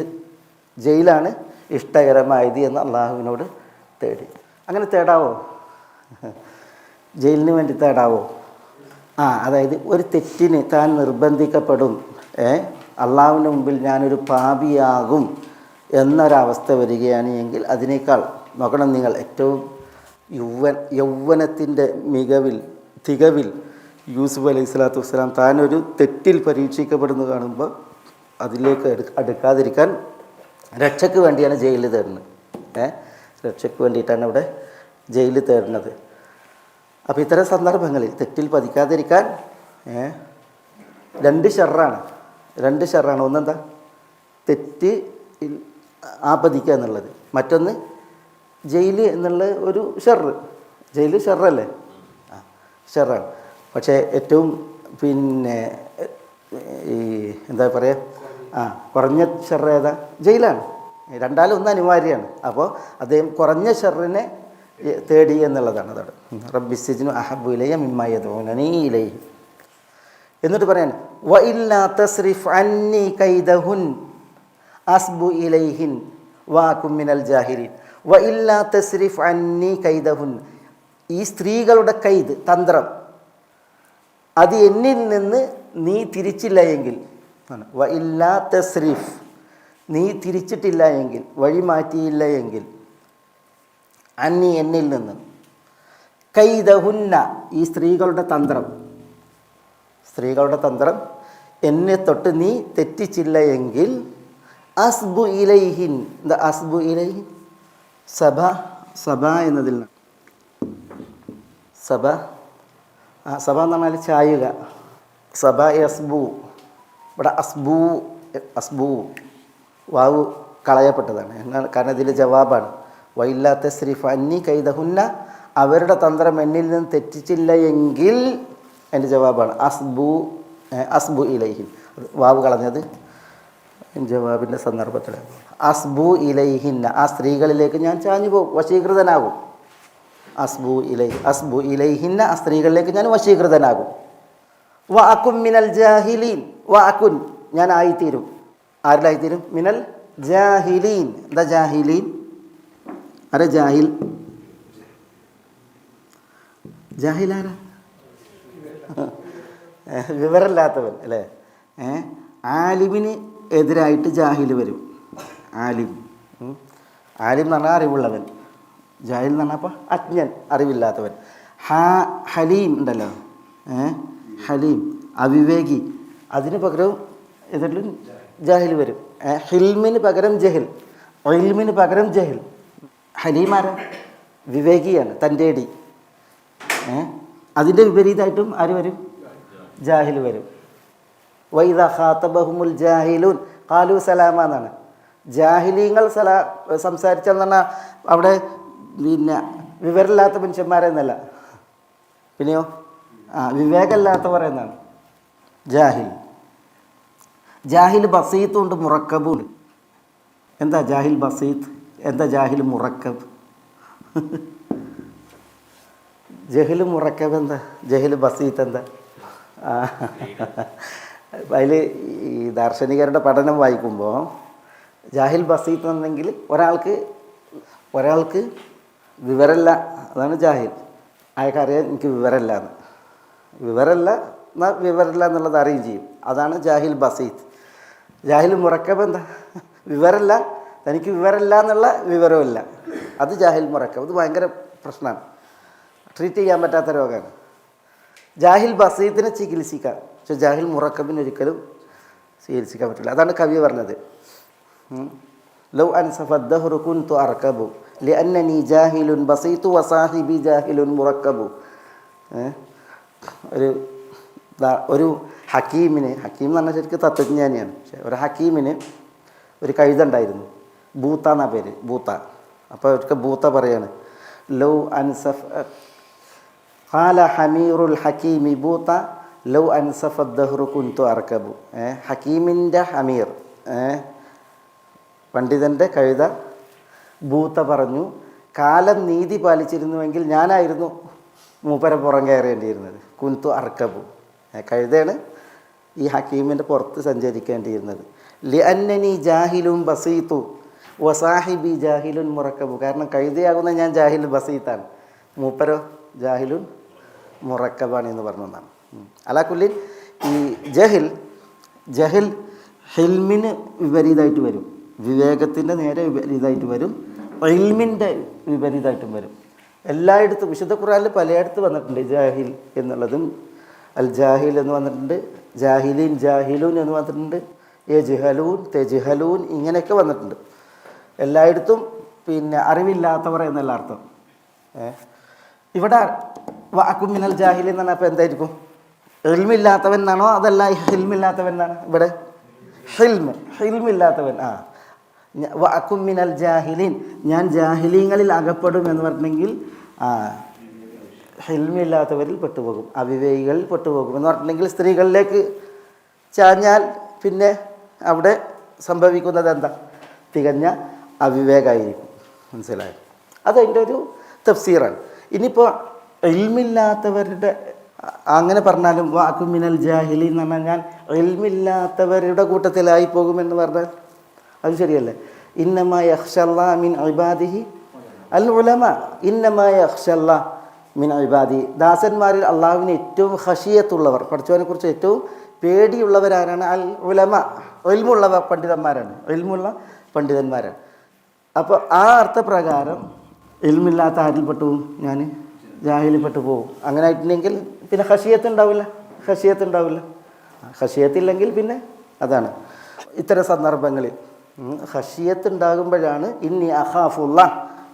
ജയിലാണ് ഇഷ്ടകരമായത് എന്ന് അള്ളാഹുവിനോട് തേടി. അങ്ങനെ തേടാവോ? ജയിലിന് വേണ്ടി തേടാവോ? അതായത് ഒരു തെറ്റിന് താൻ നിർബന്ധിക്കപ്പെടും, അള്ളാഹുവിൻ്റെ മുമ്പിൽ ഞാനൊരു പാപിയാകും എന്നൊരവസ്ഥ വരികയാണ് എങ്കിൽ അതിനേക്കാൾ നോക്കണം നിങ്ങൾ, ഏറ്റവും യൗവനത്തിൻ്റെ തികവിൽ യൂസുഫ് അലൈഹി സ്വലാത്തു വസ്സലാം താനൊരു തെറ്റിൽ പരീക്ഷിക്കപ്പെടുന്നു കാണുമ്പോൾ അതിലേക്ക് അടുക്കാതിരിക്കാൻ രക്ഷയ്ക്ക് വേണ്ടിയാണ് ജയിലിൽ തേടുന്നത്. രക്ഷയ്ക്ക് വേണ്ടിയിട്ടാണ് ഇവിടെ ജയിലിൽ തേടുന്നത്. അപ്പോൾ ഇത്തരം സന്ദർഭങ്ങളിൽ തെറ്റിൽ പതിക്കാതിരിക്കാൻ രണ്ട് ഷർറാണ്. ഒന്നെന്താ? തെറ്റ് ആപതിക്കുക എന്നുള്ളത്. മറ്റൊന്ന് ജയില് എന്നുള്ള ഒരു ഷർറ്. ജയില് ഷർറല്ലേ? ഷർറാണ്. പക്ഷേ ഏറ്റവും ഈ എന്താ പറയുക, കുറഞ്ഞ ഷർറ് ഏതാ? ജയിലാണ്. രണ്ടാലും ഒന്ന് അനിവാര്യമാണ്. അപ്പോൾ അദ്ദേഹം കുറഞ്ഞ ഷർറിനെ തേടി എന്നുള്ളതാണ്. അതോടെ റബ്ബിസ്സിജ്നു അഹബ്ബു ഇലയ്യ മിമ്മാ യദ്ഊനനീ ഇലൈഹി. എന്നിട്ട് പറയാൻ വ ഇല്ലാ തസ്രിഫ് അന്നി കൈദഹുൻ അസ്ബു ഇലൈഹിൻ വാകും മിനൽ ജാഹിലീൻ. വ ഇല്ലാ തസ്രിഫ് അന്നി കൈദഹുൻ, ഈ സ്ത്രീകളുടെ കൈദ്, തന്ത്രം, അത് എന്നിൽ നിന്ന് നീ തിരിച്ചില്ല എങ്കിൽ, വ ഇല്ലാ തസ്രിഫ്, നീ തിരിച്ചിട്ടില്ല എങ്കിൽ, വഴി മാറ്റിയില്ല എങ്കിൽ, അന്നി എന്നിൽ നിന്ന്, കൈദഹുന്ന, ഈ സ്ത്രീകളുടെ തന്ത്രം എന്നെ തൊട്ട് നീ തെറ്റിച്ചില്ല എങ്കിൽ, അസ്ബു ഇലൈഹിൻ. എന്താ അസ്ബു ഇലൈഹിൻ? സബ എന്നതിൽ സബ എന്ന് പറഞ്ഞാൽ ചായുക. സബ അസ്ബു. ഇവിടെ അസ്ബു വാവ് കളയപ്പെട്ടതാണ്. കാരണം ഇതിൽ ജവാബാണ്. വൈല്ലാത്ത സ്രീഫ് അന്നി കൈദഹുന്ന, അവരുടെ തന്ത്രം എന്നിൽ നിന്ന് തെറ്റിച്ചില്ല എങ്കിൽ, എൻ്റെ ജവാബാണ് അസ്ബു ഇലൈഹിൻ. വാവ് കളഞ്ഞത് ജവാബിൻ്റെ സന്ദർഭത്തിൽ. അസ്ബു ഇലൈഹിന്ന, ആ സ്ത്രീകളിലേക്ക് ഞാൻ ചാഞ്ഞു പോകും, വശീകൃതനാകും. അസ്ബു ഇലൈഹിന്ന, ആ സ്ത്രീകളിലേക്ക് ഞാൻ വശീകൃതനാകും. വ അകുൻ മിനൽ ജാഹിലീൻ, വ അകുൻ, ഞാൻ ആയിത്തീരും. ആരിലായിത്തീരും? മിനൽ ജാഹിലീൻ. എന്താ ജാഹിലീൻ? അരെ ജാഹിലാരാ? വിവരമില്ലാത്തവൻ അല്ലേ? ആലിമിന് എതിരായിട്ട് ജാഹില് വരും. ആലിം എന്ന് പറഞ്ഞാൽ അറിവുള്ളവൻ, ജാഹിൽ എന്ന് പറഞ്ഞാൽ അപ്പോൾ അജ്ഞൻ, അറിവില്ലാത്തവൻ. ഹലീം ഉണ്ടല്ലോ, ഹലീം അവിവേകി, അതിന് പകരം എതിലും ജാഹിൽ വരും. ഹിൽമിന് പകരം ജഹിൽ, ഇൽമിന് പകരം ജഹിൽ. ഹലീമാരാ? വിവേകിയാണ്, തൻ്റെ അടി. അതിൻ്റെ വിപരീതമായിട്ടും ആര് വരും? ജാഹിൽ വരും. വൈദ ഖാതബഹുമുൽ ജാഹിലൂൻ ഖാലു സലാമ എന്നാണ്. ജാഹിലീങ്ങൾ സംസാരിച്ചെന്ന് പറഞ്ഞാൽ അവിടെ വിവരമില്ലാത്ത മനുഷ്യന്മാരെന്നല്ല, പിന്നെയോ വിവേകമില്ലാത്തവർ എന്നാണ് ജാഹിൽ ബസീത്തും ഉണ്ട്, മുറക്കബും ഉണ്ട്. എന്താ ജാഹിൽ ബസീത്ത്? എന്താ ജാഹിൽ മുറക്കബ്? ജഹിൽ മുറക്കബ് എന്താ? ജഹിൽ ബസീത്ത് എന്താ? അതിൽ ഈ ദാർശനികരുടെ പഠനം വായിക്കുമ്പോൾ ജാഹിൽ ബസീത്ത് എന്നെങ്കിൽ ഒരാൾക്ക് വിവരമില്ല, അതാണ് ജാഹിൽ. അയാൾക്കറിയാം എനിക്ക് വിവരമില്ല എന്നുള്ളത് അറിയുകയും ചെയ്യും. അതാണ് ജാഹിൽ ബസീത്ത്. ജാഹിൽ മുറക്കബ് എന്താ? വിവരമില്ല, തനിക്ക് വിവരമില്ല എന്നുള്ള വിവരമില്ല, അത് ജാഹിൽ മുറക്കബ്. ഇത് ഭയങ്കര പ്രശ്നമാണ്, ട്രീറ്റ് ചെയ്യാൻ പറ്റാത്ത രോഗമാണ്. ജാഹിൽ ബസീത്തിനെ ചികിത്സിക്കാം, പക്ഷെ ജാഹിൽ മുറക്കബിന് ഒരിക്കലും ചികിത്സിക്കാൻ പറ്റില്ല. അതാണ് കവി പറഞ്ഞത്. ലൗ അൻസഫദ്ദഹ്റു കുൻതു അർകബു ലിഅന്നനി ജാഹിലുൻ ബസീതു വസാഹിബി ജാഹിലുൻ മുറക്കബു. ഒരു ഹക്കീമിന്, ഹക്കീം എന്ന് പറഞ്ഞാൽ ശരിക്കും തത്വജ്ഞാനിയാണ്, പക്ഷേ ഒരു ഹക്കീമിന് ഒരു കഴുതുണ്ടായിരുന്നു, ബൂത്ത എന്നാ പേര്, ബൂത്ത. അപ്പോൾ അവർക്ക് ബൂത്ത പറയാണ്, ലൗ അൻസഫ് ഖാല ഹമീറുൽ ഹക്കീമി ബൂത്ത ലൗ അൻസഫദ്ദഹ്റു കുൻതു അർകബു. ഹക്കീമിൻ്റെ ഹമീർ, പണ്ഡിതൻ്റെ കഴുത ബൂത്ത പറഞ്ഞു, കാലം നീതി പാലിച്ചിരുന്നുവെങ്കിൽ ഞാനായിരുന്നു മൂപ്പരെ പുറം കയറേണ്ടിയിരുന്നത്. കുൻതു അർക്കബു, കഴുതയാണ് ഈ ഹക്കീമിൻ്റെ പുറത്ത് സഞ്ചരിക്കേണ്ടിയിരുന്നത്. ലിഅന്നനി ജാഹിലുൻ ബസീത്തു വസാഹിബി ജാഹിലുൻ മുറക്കബു. കാരണം കഴുതയാകുന്ന ഞാൻ ജാഹിൽ ബസീത്താണ്, മൂപ്പരോ ജാഹിലുൻ മുറക്കബാണ് എന്ന് പറഞ്ഞതാണ്. അലാക്കുല്ലിൻ ഈ ജഹിൽ ഹിൽമിന് വിപരീതമായിട്ട് വരും, വിവേകത്തിൻ്റെ നേരെ വിപരീതമായിട്ട് വരും, ഇൽമിൻ്റെ വിപരീതമായിട്ടും വരും. എല്ലായിടത്തും വിശുദ്ധ ഖുർആനിൽ പലയിടത്ത് വന്നിട്ടുണ്ട് ജാഹിൽ എന്നുള്ളതും, അൽ ജാഹിൽ എന്ന് വന്നിട്ടുണ്ട്, ജാഹിലീൻ ജാഹിലൂൻ എന്ന് വന്നിട്ടുണ്ട്, യജ്ഹലൂൻ തെജ്ഹലൂൻ ഇങ്ങനെയൊക്കെ വന്നിട്ടുണ്ട്. എല്ലായിടത്തും പിന്നെ അറിവില്ലാത്തവർ എന്നല്ല അർത്ഥം. ഇവിടെ വഅകും മിനൽ ജാഹിലീൻ എന്ന് പറഞ്ഞാൽ അപ്പോൾ എന്തായിരിക്കും? ഇൽമില്ലാത്തവൻ എന്നാണോ അതല്ല ഹിൽമില്ലാത്തവൻ എന്നാണ്? ഇവിടെ ഹിൽമില്ലാത്തവൻ. വഅകും മിനൽ ജാഹിലീൻ, ഞാൻ ജാഹിലീങ്ങളിൽ അകപ്പെടും എന്ന് പറഞ്ഞെങ്കിൽ ഹിൽമില്ലാത്തവരിൽ പെട്ടുപോകും, അവിവേകികളിൽ പെട്ടുപോകും എന്ന് പറഞ്ഞിട്ടുണ്ടെങ്കിൽ സ്ത്രീകളിലേക്ക് ചാഞ്ഞാൽ പിന്നെ അവിടെ സംഭവിക്കുന്നത് എന്താ? തികഞ്ഞ അവിവേകമായിരിക്കും. മനസ്സിലായോ? അതതിൻ്റെ ഒരു തഫ്സീറാണ്. ഇനിയിപ്പോൾ ഇൽമില്ലാത്തവരുടെ അങ്ങനെ പറഞ്ഞാലും വഅകും മിനൽ ജാഹിലീൻ എന്ന് പറഞ്ഞാൽ ഞാൻ ഇൽമില്ലാത്തവരുടെ കൂട്ടത്തിലായി പോകുമെന്ന് പറഞ്ഞാൽ അത് ശരിയല്ലേ? ഇന്നമാ യഖ്ശല്ലാഹ മിൻ ഇബാദിഹി അൽ ഉലമ, ഇന്നമാ യഖ്ശല്ലാഹ മിൻ ഇബാദിഹി, ദാസന്മാരിൽ അള്ളാഹുവിന് ഏറ്റവും ഖശിയത്തുള്ളവർ, പഠിച്ചവനെ കുറിച്ച് ഏറ്റവും പേടിയുള്ളവരാരാണ്? അൽ ഉലമ, ഇൽമുള്ള പണ്ഡിതന്മാരാണ്, ഇൽമുള്ള പണ്ഡിതന്മാരാണ്. അപ്പോൾ ആ അർത്ഥപ്രകാരം ഇൽമില്ലാത്ത ആരിൽപ്പെട്ടു പോകും? ഞാൻ ജാഹിലിൽപ്പെട്ടു പോകും. അങ്ങനെ ആയിട്ടുണ്ടെങ്കിൽ പിന്നെ ഖശിയത്ത് ഉണ്ടാവില്ല. ഖശിയത്തില്ലെങ്കിൽ പിന്നെ അതാണ് ഇത്തരം സന്ദർഭങ്ങളിൽ ഖശിയത്ത് ഉണ്ടാകുമ്പോഴാണ് ഇന്നി അഖാഫുള്ള,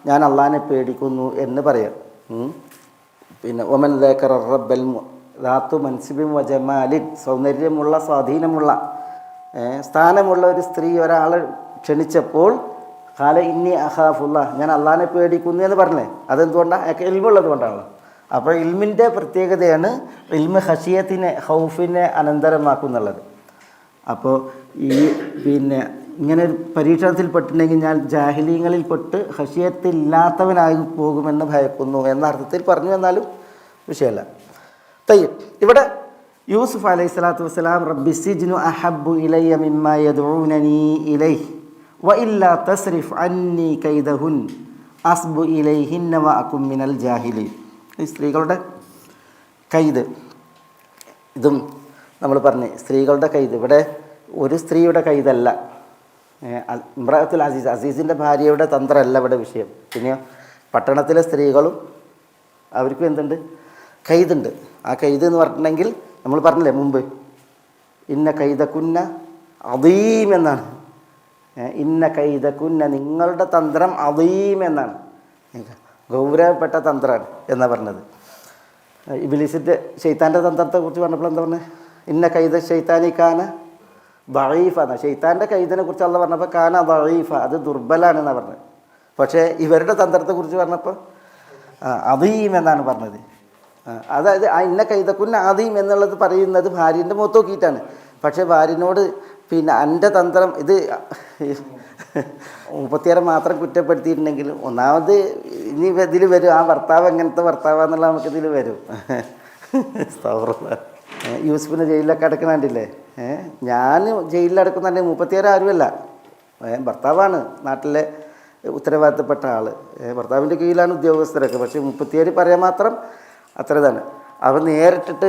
ഞാൻ അള്ളാഹിനെ പേടിക്കുന്നു എന്ന് പറയാം. പിന്നെ ഒമൻ ദക്കറ റബ്ബൽ ദാത്തു മൻസിബിൻ വജമാലിൻ, സൗന്ദര്യമുള്ള സ്വാധീനമുള്ള സ്ഥാനമുള്ള ഒരു സ്ത്രീ ഒരാളെ ക്ഷണിച്ചപ്പോൾ ഖാല ഇന്നി അഖാഫുള്ള, ഞാൻ അള്ളാഹിനെ പേടിക്കുന്നു എന്ന് പറഞ്ഞേ. അതെന്തുകൊണ്ടാണ്? അയാൾക്ക് ഇൽമുള്ളത് കൊണ്ടാണല്ലോ. അപ്പോൾ ഇൽമിൻ്റെ പ്രത്യേകതയാണ് ഇൽമ് ഖശിയത്തിനെ ഖൗഫിനെ അനന്തരമാക്കുന്നുള്ളത്. അപ്പോൾ ഈ പിന്നെ ഇങ്ങനെ ഒരു പരീക്ഷണത്തിൽ പെട്ടിട്ടുണ്ടെങ്കിൽ ഞാൻ ജാഹിലീങ്ങളിൽ പെട്ട് ഖശിയത്തില്ലാത്തവനായി പോകുമെന്ന് ഭയക്കുന്നു എന്ന അർത്ഥത്തിൽ പറഞ്ഞു എന്നാലും വിഷയമല്ല. തയ്യബ്, ഇവിടെ യൂസുഫ് അലൈഹി സ്വലാത്തു വസ്സലാം റബ്ബി സിജ്നു അഹബ്ബു ഇലയ്യ മിമ്മാ യദ്ഊനനി ഇലൈഹി വഇല്ലാ തസ്രിഫ് അന്നി കൈദഹുൻ അസ്ബു ഇലൈഹിന്ന വഅകും മിനൽ ജാഹിലീൻ. ഈ സ്ത്രീകളുടെ കൈത്, ഇതും നമ്മൾ പറഞ്ഞു സ്ത്രീകളുടെ കൈത് ഇവിടെ ഒരു സ്ത്രീയുടെ കൈതല്ല, ഇമ്രഅത്തുൽ അസീസിൻ്റെ ഭാര്യയുടെ തന്ത്രമല്ല ഇവിടെ വിഷയം. പിന്നെ പട്ടണത്തിലെ സ്ത്രീകളും അവർക്കും എന്തുണ്ട്? കൈതുണ്ട്. ആ കൈത് എന്ന് പറഞ്ഞിട്ടുണ്ടെങ്കിൽ നമ്മൾ പറഞ്ഞില്ലേ മുമ്പ്, ഇന്ന കൈതകുന്ന അദീം എന്നാണ്. ഇന്ന കൈതകുന്ന, നിങ്ങളുടെ തന്ത്രം അദീം എന്നാണ്, ഗൗരവപ്പെട്ട തന്ത്രമാണ് എന്നാണ് പറഞ്ഞത്. ഇബ്ലീസിൻ്റെ ശൈത്താൻ്റെ തന്ത്രത്തെക്കുറിച്ച് പറഞ്ഞപ്പോൾ എന്താ പറഞ്ഞത്? ഇന്ന കൈത ശൈത്താനി കാന ദഈഫാണ്. ശൈത്താൻ്റെ കൈതിനെ കുറിച്ച് അള്ളാഹ് പറഞ്ഞപ്പോൾ കാന ദഈഫ, അത് ദുർബലാണെന്നാണ് പറഞ്ഞത്. പക്ഷേ ഇവരുടെ തന്ത്രത്തെക്കുറിച്ച് പറഞ്ഞപ്പോൾ അദീം എന്നാണ് പറഞ്ഞത്. അതായത് ഇന്ന കൈതക്കുന്ന അദീം എന്നുള്ളത് പറയുന്നത് ഭാര്യൻ്റെ മുഖത്ത് നോക്കിയിട്ടാണ്. പക്ഷേ ഭാര്യനോട് പിന്നെ എൻ്റെ തന്ത്രം ഇത് മുപ്പത്തിയാറ് മാത്രം കുറ്റപ്പെടുത്തിയിട്ടുണ്ടെങ്കിൽ ഒന്നാമത് ഇനി ഇതിൽ വരും ആ ഭർത്താവ് എങ്ങനത്തെ ഭർത്താവാന്നുള്ള നമുക്കിതിൽ വരും. യൂസുഫിനെ ജയിലിലൊക്കെ അടക്കണണ്ടില്ലേ? ഞാൻ ജയിലിൽ അടക്കുന്നുണ്ടെങ്കിൽ 36 ആരുമല്ല, ഭർത്താവാണ് നാട്ടിലെ ഉത്തരവാദിത്തപ്പെട്ട ആൾ, ഭർത്താവിൻ്റെ കീഴിലാണ് ഉദ്യോഗസ്ഥരൊക്കെ. പക്ഷേ 37 പറയാൻ മാത്രം അത്ര ഇതാണ്. അവൻ നേരിട്ടിട്ട്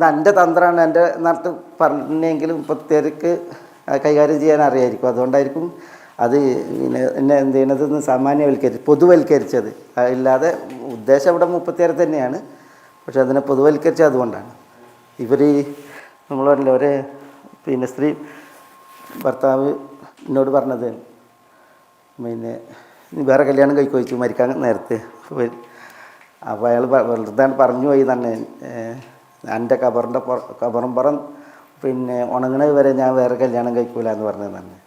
എൻ്റെ തന്ത്രമാണ് എൻ്റെ നാട്ടിൽ പറഞ്ഞെങ്കിലും 37ക്ക് കൈകാര്യം ചെയ്യാൻ അറിയായിരിക്കും. അതുകൊണ്ടായിരിക്കും അത് പിന്നെ എന്നെ എന്ത് ചെയ്യണതെന്ന് പൊതുവൽക്കരിച്ചത്. ഇല്ലാതെ ഉദ്ദേശം ഇവിടെ 36 തന്നെയാണ്, പക്ഷെ അതിനെ പൊതുവൽക്കരിച്ചത് അതുകൊണ്ടാണ്. ഇവർ നമ്മൾ പറഞ്ഞില്ല, ഒരു പിന്നെ സ്ത്രീ ഭർത്താവ് എന്നോട് പറഞ്ഞത് പിന്നെ വേറെ കല്യാണം കഴിച്ചു മരിക്കാൻ നേരത്തെ. അപ്പോൾ അയാൾ വെറുതെ പറഞ്ഞു പോയി തന്നെ, എൻ്റെ കബറുംപുറം പിന്നെ ഉണങ്ങണത് വരെ ഞാൻ വേറെ കല്യാണം കഴിക്കൂല എന്ന് പറഞ്ഞത് തന്നെ.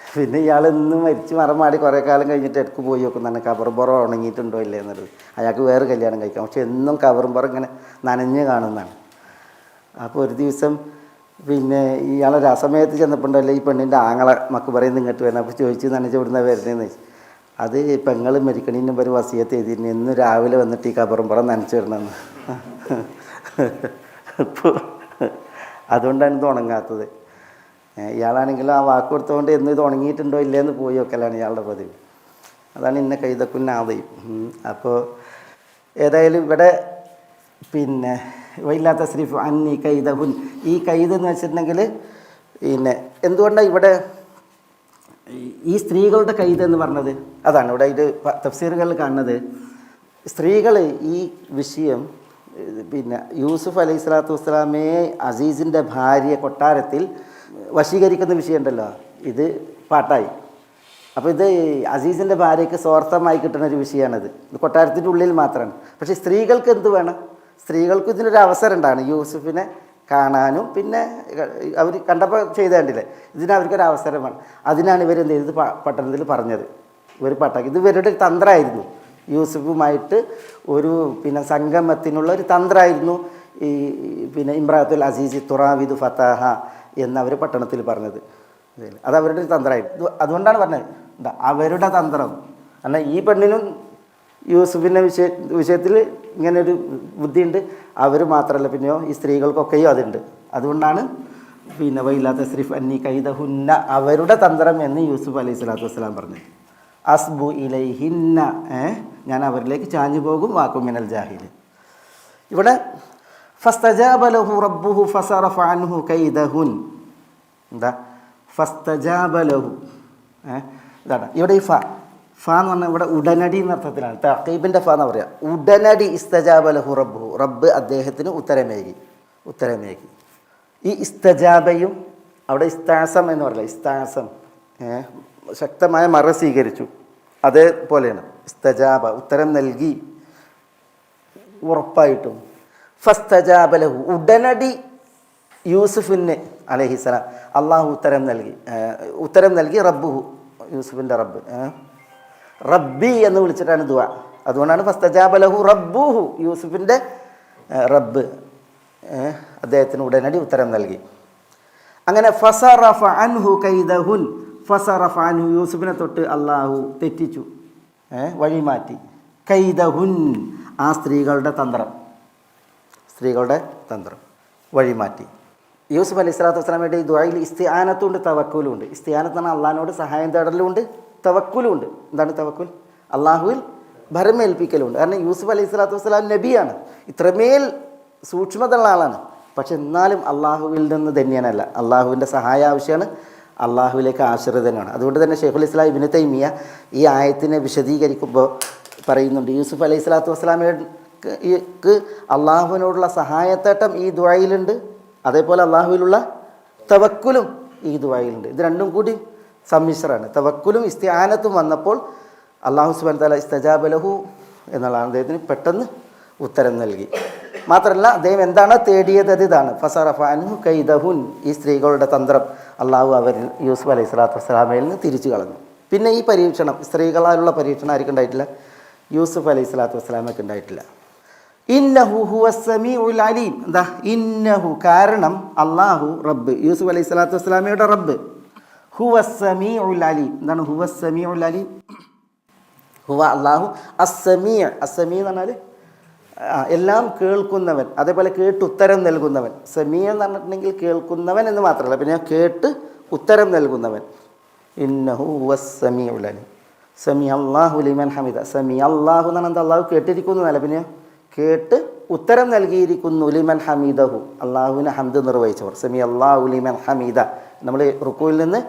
പിന്നെ ഇയാൾ ഇന്ന് മരിച്ച് മറമാടി കുറേ കാലം കഴിഞ്ഞിട്ട് ഇടയ്ക്ക് പോയി നോക്കും തന്നെ കബറുംപുറം ഉണങ്ങിയിട്ടുണ്ടോ ഇല്ലേ എന്നുള്ളത്. അയാൾക്ക് വേറെ കല്യാണം കഴിക്കാം, പക്ഷെ എന്നും കബറുംപുറം ഇങ്ങനെ നനഞ്ഞ് കാണുന്നതാണ്. അപ്പോൾ ഒരു ദിവസം പിന്നെ ഇയാളൊരു അസമയത്ത് ചെന്നപ്പോണ്ടല്ലേ ഈ പെണ്ണിൻ്റെ ആങ്ങളെ മക്ബറയിൽ നിന്ന് ഇങ്ങോട്ട് വരുന്നത്. അപ്പോൾ ചോദിച്ചു നനച്ച് ഇവിടുന്ന് വരുന്നതെന്ന് ചോദിച്ചു. അത് പെങ്ങൾ മരിക്കണീൻ്റെ ഒരു വസിയത്ത് എഴുതിയിരുന്നു, എന്നും രാവിലെ വന്നിട്ട് ഈ കബറുംപുറം നനച്ച് വിടണമെന്ന്. അപ്പോൾ അതുകൊണ്ടാണ് ഇത് ഉണങ്ങാത്തത്. ഇയാളാണെങ്കിലും ആ വാക്ക് കൊടുത്തുകൊണ്ട് എന്ന് ഇത് ഉണങ്ങിയിട്ടുണ്ടോ ഇല്ലയെന്ന് പോയി വെക്കലാണ് ഇയാളുടെ പതിവ്. അതാണ് ഇന്ന കൈതക്കുന്നാതെയും. അപ്പോൾ ഏതായാലും ഇവിടെ പിന്നെ വൈലാത്ത ശ്രീഫ് അന്നി കൈദഹുൻ, ഈ കൈദ് എന്ന് വെച്ചിട്ടുണ്ടെങ്കിൽ പിന്നെ എന്തുകൊണ്ടാണ് ഇവിടെ ഈ സ്ത്രീകളുടെ കൈദ് എന്ന് പറഞ്ഞത്? അതാണ് ഇവിടെ ഇത് തഫ്സീറുകളിൽ കാണുന്നത്. സ്ത്രീകൾ ഈ വിഷയം പിന്നെ യൂസുഫ് അലൈഹി സ്വലാത്തു വസ്സലാമയെ അസീസിൻ്റെ ഭാര്യ കൊട്ടാരത്തിൽ വശീകരിക്കുന്ന വിഷയമുണ്ടല്ലോ, ഇത് പാട്ടായി. അപ്പോൾ ഇത് അസീസിൻ്റെ ഭാര്യയ്ക്ക് സ്വാർത്ഥമായി കിട്ടുന്ന ഒരു വിഷയമാണിത്. ഇത് കൊട്ടാരത്തിൻ്റെ ഉള്ളിൽ മാത്രമാണ്. പക്ഷേ സ്ത്രീകൾക്ക് എന്ത് വേണം? സ്ത്രീകൾക്ക് ഇതിനൊരു അവസരം ഉണ്ടാണ് യൂസുഫിനെ കാണാനും, പിന്നെ അവർ കണ്ടപ്പോൾ ചെയ്ത് കണ്ടില്ലേ, ഇതിന് അവർക്കൊരു അവസരമാണ്. അതിനാണ് ഇവരെന്ത് ചെയ്തത്? പട്ടണത്തിൽ പറഞ്ഞത്. ഇവർ പാട്ടാക്കി. ഇത് ഇവരുടെ തന്ത്രമായിരുന്നു. യൂസുഫുമായിട്ട് ഒരു പിന്നെ സംഗമത്തിനുള്ള ഒരു തന്ത്രമായിരുന്നു ഈ പിന്നെ ഇമ്രാത്തുൽ അസീസി തുറാവിദു ഫത്താഹ എന്നവർ പട്ടണത്തിൽ പറഞ്ഞത്. അത് അവരുടെ ഒരു തന്ത്രമായിരുന്നു. അതുകൊണ്ടാണ് പറഞ്ഞത് അവരുടെ തന്ത്രം. എന്നാൽ ഈ പെണ്ണിനും യൂസുഫിൻ്റെ വിഷയത്തിൽ ഇങ്ങനൊരു ബുദ്ധിയുണ്ട്. അവർ മാത്രമല്ല, പിന്നെയോ ഈ സ്ത്രീകൾക്കൊക്കെയോ അതുണ്ട്. അതുകൊണ്ടാണ് പിന്നെ വൈലാത്ത ശ്രീഫ് അന്നി കൈദഹുന്ന, അവരുടെ തന്ത്രം എന്ന് യൂസുഫ് അലൈഹി സ്വലാത്തു വസ്സലാം പറഞ്ഞത്. അസ്ബു ഇലൈഹിന്ന, ഞാൻ അവരിലേക്ക് ചാഞ്ഞു പോകും. വാക്കും മിനൽ ജാഹിൽ. ഇവിടെ ഫസ്തജാബ ലഹു റബ്ബുഹു ഫസറഫ അൻഹു കൈദഹുൻ. എന്താ ഫസ്തജാബ ലഹു? ഇതാണ് ഇവിടെ ഈ ഫ എന്ന് പറഞ്ഞാൽ ഇവിടെ ഉടനടി എന്നർത്ഥത്തിലാണ്. തഖീബിൻ്റെ ഫ എന്ന് പറയുക. ഉടനടി ഇസ്തജാബ ലഹു റബ്ബുഹു, റബ്ബ് അദ്ദേഹത്തിന് ഉത്തരമേകി. ഈ ഇസ്തജാബയും അവിടെ ഇസ്താസം എന്ന് പറയില്ല, ഇസ്താസം ശക്തമായ മറ സ്വീകരിച്ചു, അതേപോലെയാണ് ഇസ്തജാബ, ഉത്തരം നൽകി. ഉറപ്പായിട്ടും ഫസ്തജാബ ലഹു, ഉടനടി യൂസുഫിന് അലൈഹിസ്സലാം അള്ളാഹു ഉത്തരം നൽകി. റബ്ബുഹു, യൂസുഫിൻ്റെ റബ്ബ്, റബ്ബി എന്ന് വിളിച്ചിട്ടാണ് ദുആ. അതുകൊണ്ടാണ് ഫസ്തജാബ ലഹു റബ്ബുഹു, യൂസുഫിൻ്റെ റബ്ബ് അദ്ദേഹത്തിന് ഉടനടി ഉത്തരം നൽകി. അങ്ങനെ ഫസറഫ അൻഹു കൈദഹുൻ, ഫസറഫ അൻഹു, യൂസുഫിനെ തൊട്ട് അള്ളാഹു തെറ്റിച്ചു, വഴിമാറ്റി. കൈദഹുൻ, ആ സ്ത്രീകളുടെ തന്ത്രം വഴിമാറ്റി. യൂസുഫ് അലൈഹി സ്വലാത്തു വസ്സലാമയുടെ ഈ ദുആയിൽ ഇസ്തിആനത്തുണ്ട്, തവക്കുലുണ്ട്. ഇസ്തിആനത്ത് എന്ന് പറഞ്ഞാൽ അള്ളാഹിനോട് സഹായം തേടലുണ്ട്, തവക്കുലുണ്ട്. എന്താണ് തവക്കുൽ? അള്ളാഹുവിൽ ഭരമേൽപ്പിക്കലുണ്ട്. കാരണം യൂസുഫ് അലൈഹി സ്വലാത്തു വസ്സലാം നബിയാണ്, ഇത്രമേൽ സൂക്ഷ്മതയുള്ള ആളാണ്. പക്ഷെ എന്നാലും അള്ളാഹുവിൽ നിന്ന് ധന്യനല്ല. അള്ളാഹുവിൻ്റെ സഹായം ആവശ്യമാണ്, അള്ളാഹുവിലേക്ക് ആശ്രിതനാണ്. അതുകൊണ്ട് തന്നെ ഷെയ്ഖുൽ ഇസ്ലാം ഇബ്നു തൈമിയ ഈ ആയത്തിനെ വിശദീകരിക്കുമ്പോൾ പറയുന്നുണ്ട്, യൂസുഫ് അലൈഹി സ്വലാത്തു വസ്സലാമയ്ക്ക് അള്ളാഹുവിനോടുള്ള സഹായത്തേട്ടം ഈ ദുആയിലുണ്ട്, അതേപോലെ അള്ളാഹുവിലുള്ള തവക്കുലും ഈ ദുആയിലുണ്ട്. ഇത് രണ്ടും കൂടി സമ്മിശ്രമാണ്. തവക്കുലും ഇസ്തിആനത്തും വന്നപ്പോൾ അള്ളാഹു സുബ്ഹാനഹു വ തആല ഇസ്തജാബ ലഹു എന്നുള്ളതാണ്, അദ്ദേഹത്തിന് പെട്ടെന്ന് ഉത്തരം നൽകി. മാത്രമല്ല അദ്ദേഹം എന്താണോ തേടിയത് അത് ഇതാണ്. ഫസറഫ അൻഹു കൈദഹുൻ, ഈ സ്ത്രീകളുടെ തന്ത്രം അള്ളാഹു അവരിൽ യൂസുഫ് അലൈഹി സ്വലാത്തു വസ്സലാമയിൽ നിന്ന് തിരിച്ചു കളഞ്ഞു. പിന്നെ ഈ പരീക്ഷണം, സ്ത്രീകളാലുള്ള പരീക്ഷണം ആർക്കും ഉണ്ടായിട്ടില്ല? യൂസുഫ് അലൈഹി സ്വലാത്തു വസ്സലാമയ്ക്ക് ഉണ്ടായിട്ടില്ല. ഇന്നഹു ഹുവസ് സമീഉൽ അലീം. എന്താ ഇന്നഹു? കാരണം അള്ളാഹു റബ്ബ്, യൂസുഫ് അലൈഹി സ്വലാത്തു വസ്സലാമയുടെ റബ്ബ്, ഹുവസ് സമീഉൽ അലീം. എന്താണ് ഹുവസ് സമീഉൽ അലീം? ഹുവ അള്ളാഹു അസ്സമീ. അസ്സമീ എന്ന് പറഞ്ഞാൽ എല്ലാം കേൾക്കുന്നവൻ, അതേപോലെ കേട്ട് ഉത്തരം നൽകുന്നവൻ. സമീ എന്ന് പറഞ്ഞിട്ടുണ്ടെങ്കിൽ കേൾക്കുന്നവൻ എന്ന് മാത്രമല്ല, പിന്നെ കേട്ട് ഉത്തരം നൽകുന്നവൻ. ഇന്നഹു ഹുവസ് സമീഉൽ അലീം. സമീ അല്ലാഹു ലിമൻ ഹമിദ. സമീ അല്ലാഹു എന്ന് പറഞ്ഞാൽ അള്ളാഹു കേട്ടിരിക്കുന്നതല്ല, പിന്നെ കേട്ട് ഉത്തരം നൽകിയിരിക്കുന്നു. ലിമൻ ഹമീദഹു, അള്ളാഹുവിനെ ഹംദ് നിർവഹിച്ചവർ. സമീ അല്ലാഹു ലിമൻ ഹമീദ. നമ്മൾ റുക്കൂയിൽ നിന്ന്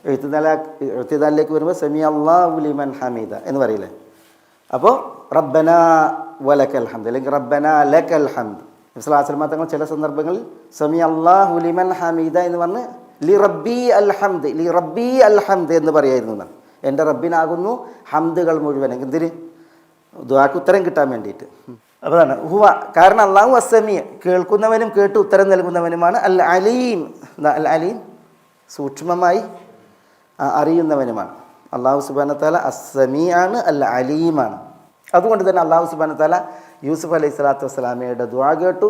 എഴുത്തിദാലിലേക്ക് വരുമ്പോൾ സമീ അല്ലാഹു ലിമൻ ഹമീദ എന്ന് പറയില്ലേ. അപ്പോൾ റബ്ബന വലക്കൽ ഹംദ്, അല്ലെങ്കിൽ റബ്ബന ലക്കൽ ഹംദ്. നബി സ്വല്ലല്ലാഹു അലൈഹി വസല്ലം തങ്ങൾ ചില സന്ദർഭങ്ങളിൽ സമീ അല്ലാഹു ലിമൻ ഹമീദ എന്ന് പറഞ്ഞ് ലി റബ്ബി അൽ ഹംദ്, ലി റബ്ബി അൽ ഹംദ് എന്ന് പറയായിരുന്നു എന്നാണ്. എൻ്റെ റബ്ബിനാകുന്നു ഹംദുകൾ മുഴുവൻ. എന്തിന്? ദുആക്ക് ഉത്തരം കിട്ടാൻ വേണ്ടിയിട്ട്. അപ്പോൾ അതാണ് ഹുവ. കാരണം അള്ളാഹു അസ്സമീ, കേൾക്കുന്നവനും കേട്ട് ഉത്തരം നൽകുന്നവനുമാണ്. അൽ അലീം, അൽ അലീം സൂക്ഷ്മമായി അറിയുന്നവനുമാണ്. അള്ളാഹു സുബ്ഹാനഹു വ തആല അസ്സമീ ആണ്, അൽ അലീമാണ്. അതുകൊണ്ട് തന്നെ അള്ളാഹു സുബ്ഹാനഹു വ തആല യൂസുഫ് അലൈഹി സ്വലാത്തു വസ്സലാമയുടെ ദുആ കേട്ടു,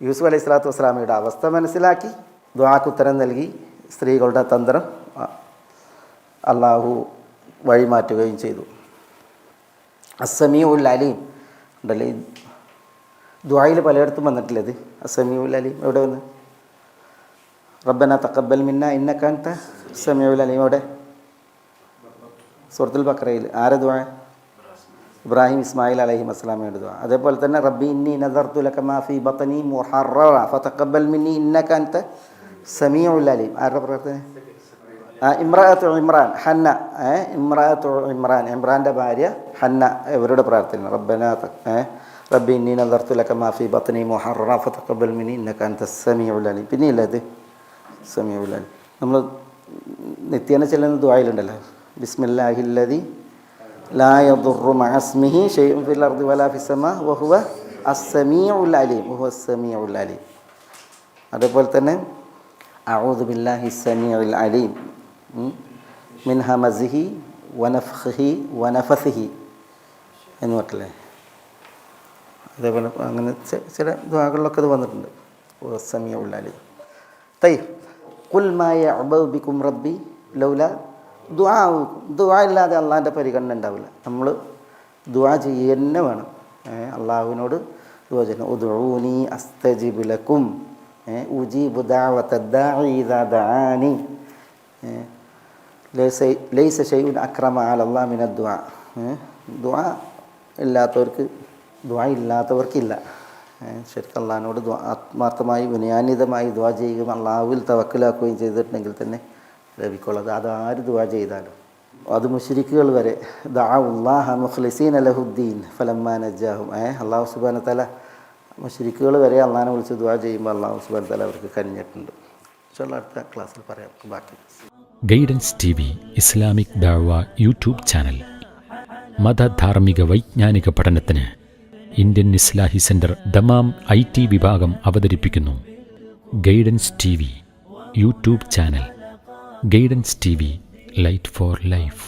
യൂസുഫ് അലൈഹി സ്വലാത്തു വസ്സലാമയുടെ അവസ്ഥ മനസ്സിലാക്കി, ദുആക്ക് ഉത്തരം നൽകി. സ്ത്രീകളുടെ തന്ത്രം അള്ളാഹു വഴിമാറ്റുകയും ചെയ്തു. അസ്സമീഉൽ അലീം ഉണ്ടല്ലേ, ദുആയിൽ പലയിടത്തും വന്നിട്ടില്ലത്. അസ്സമീഉൽ അലീം എവിടെ വന്ന്? റബ്ബന തഖബ്ബൽ മിന്ന ഇന്നക അൻത സമീഉൽ അലീം. എവിടെ? സൂറത്തുൽ ബഖറയിൽ. ആരെ ദുആ? ഇബ്രാഹിം ഇസ്മായിൽ അലൈഹി വസ്സലാമയുടെ ദുആ. അതേപോലെ തന്നെ റബ്ബി ഇന്നി നദർതു ലക മാ ഫീ ബത്നി മുഹററ ഫതഖബ്ബൽ മിന്നി ഇന്നക അൻത സമീഉൽ അലീം. ആരുടെ പ്രാർത്ഥന? ഇമ്രാഅത്തു ഇമ്രാൻ, ഹന്ന. ഇമ്രാഅത്തു ഇമ്രാൻ, ഇമ്രാൻ്റെ ഭാര്യ ഹന്ന, ഇവരുടെ പ്രാർത്ഥന. റബ്ബി ഇന്നി നദർതു ലക മാ ഫീ ബത്നി മുഹററ ഫതഖബ്ബൽ മിന്നി ഇന്നക അൻത സമീഉൽ അലീം. പിന്നെയില്ല ഇത് സമീഉൽ അലീം. നമ്മൾ നിത്യേന ചെല്ലുന്ന ദുആയിലുണ്ടല്ലോ, ബിസ്മില്ലാഹില്ലദി ലാ യദുറു മഅ ഇസ്മിഹി ശൈഉൻ ഫിൽ അർദി വലാ ഫിസ്സമാ വഹുവ അസ്സമീഉൽ അലീം, വഹുവ അസ്സമീഉൽ അലീം. അതേപോലെ തന്നെ അഊദു ബില്ലാഹി സമീഉൽ അലീം മിൻ ഹമസിഹി വനഫ്ഖിഹി വനഫസിഹി എന്ന് പറഞ്ഞില്ലേ. അതേപോലെ അങ്ങനെ ചില ദുആകളിലൊക്കെ ഇത് വന്നിട്ടുണ്ട്, സമീഉൽ അലീം. തയ്യിബ് ഖുൽ മാ യഅബഉ ബികും റബ്ബി ലൗലാ ദുആ ഇല്ലാതെ അള്ളാഹിൻ്റെ പരിഗണന ഉണ്ടാവില്ല. നമ്മൾ ദുആ ചെയ്യുക തന്നെ വേണം. അള്ളാഹുവിനോട് ദുആ ചെയ്യണം. ഉദ്ഊനി അസ്തജിബ് ലക്കും ഉജീബു ദഅവത ദാഇ ഇദാ ദഅാനി ലൈസ ശൈഉൻ അക്രമ അലല്ലാഹി മിന ദുആ. ദുആ ഇല്ലാത്തവർക്കില്ല. ശരിക്കും അള്ളാഹിനോട് ആത്മാർത്ഥമായി വിനയാന്വിതമായി ദുആ ചെയ്യുകയും അള്ളാഹുവിൽ തവക്കലാക്കുകയും ചെയ്തിട്ടുണ്ടെങ്കിൽ തന്നെ ലഭിക്കുള്ളത്. അതാര് ദുആ ചെയ്താലും, അത് മുശ്രിക്കുകൾ വരെ ദഅഉല്ലാഹ മുഖ്ലിസീന ലഹുദ്ദീൻ ഫലമ്മാ നജ്ജാഹും. അള്ളാഹു സുബ്ഹാനഹു വ തആല മുശ്രിക്കുകൾ വരെ അള്ളാഹിനെ വിളിച്ച് ദുആ ചെയ്യുമ്പോൾ അള്ളാഹു സുബ്ഹാനഹു വ തആല അവർക്ക് കനിഞ്ഞിട്ടുണ്ട്. ഇൻഷാല്ലാഹ് അടുത്ത ക്ലാസ്സിൽ പറയാം ബാക്കി. ഗൈഡൻസ് TV ഇസ്ലാമിക് ദഅവ യൂട്യൂബ് ചാനൽ മതധാർമ്മിക വൈജ്ഞാനിക പഠനത്തിന് Indian Islahi centre Dammam IT വിഭാഗം അവതരിപ്പിക്കുന്നു guidance TV YouTube channel. Guidance TV light for life.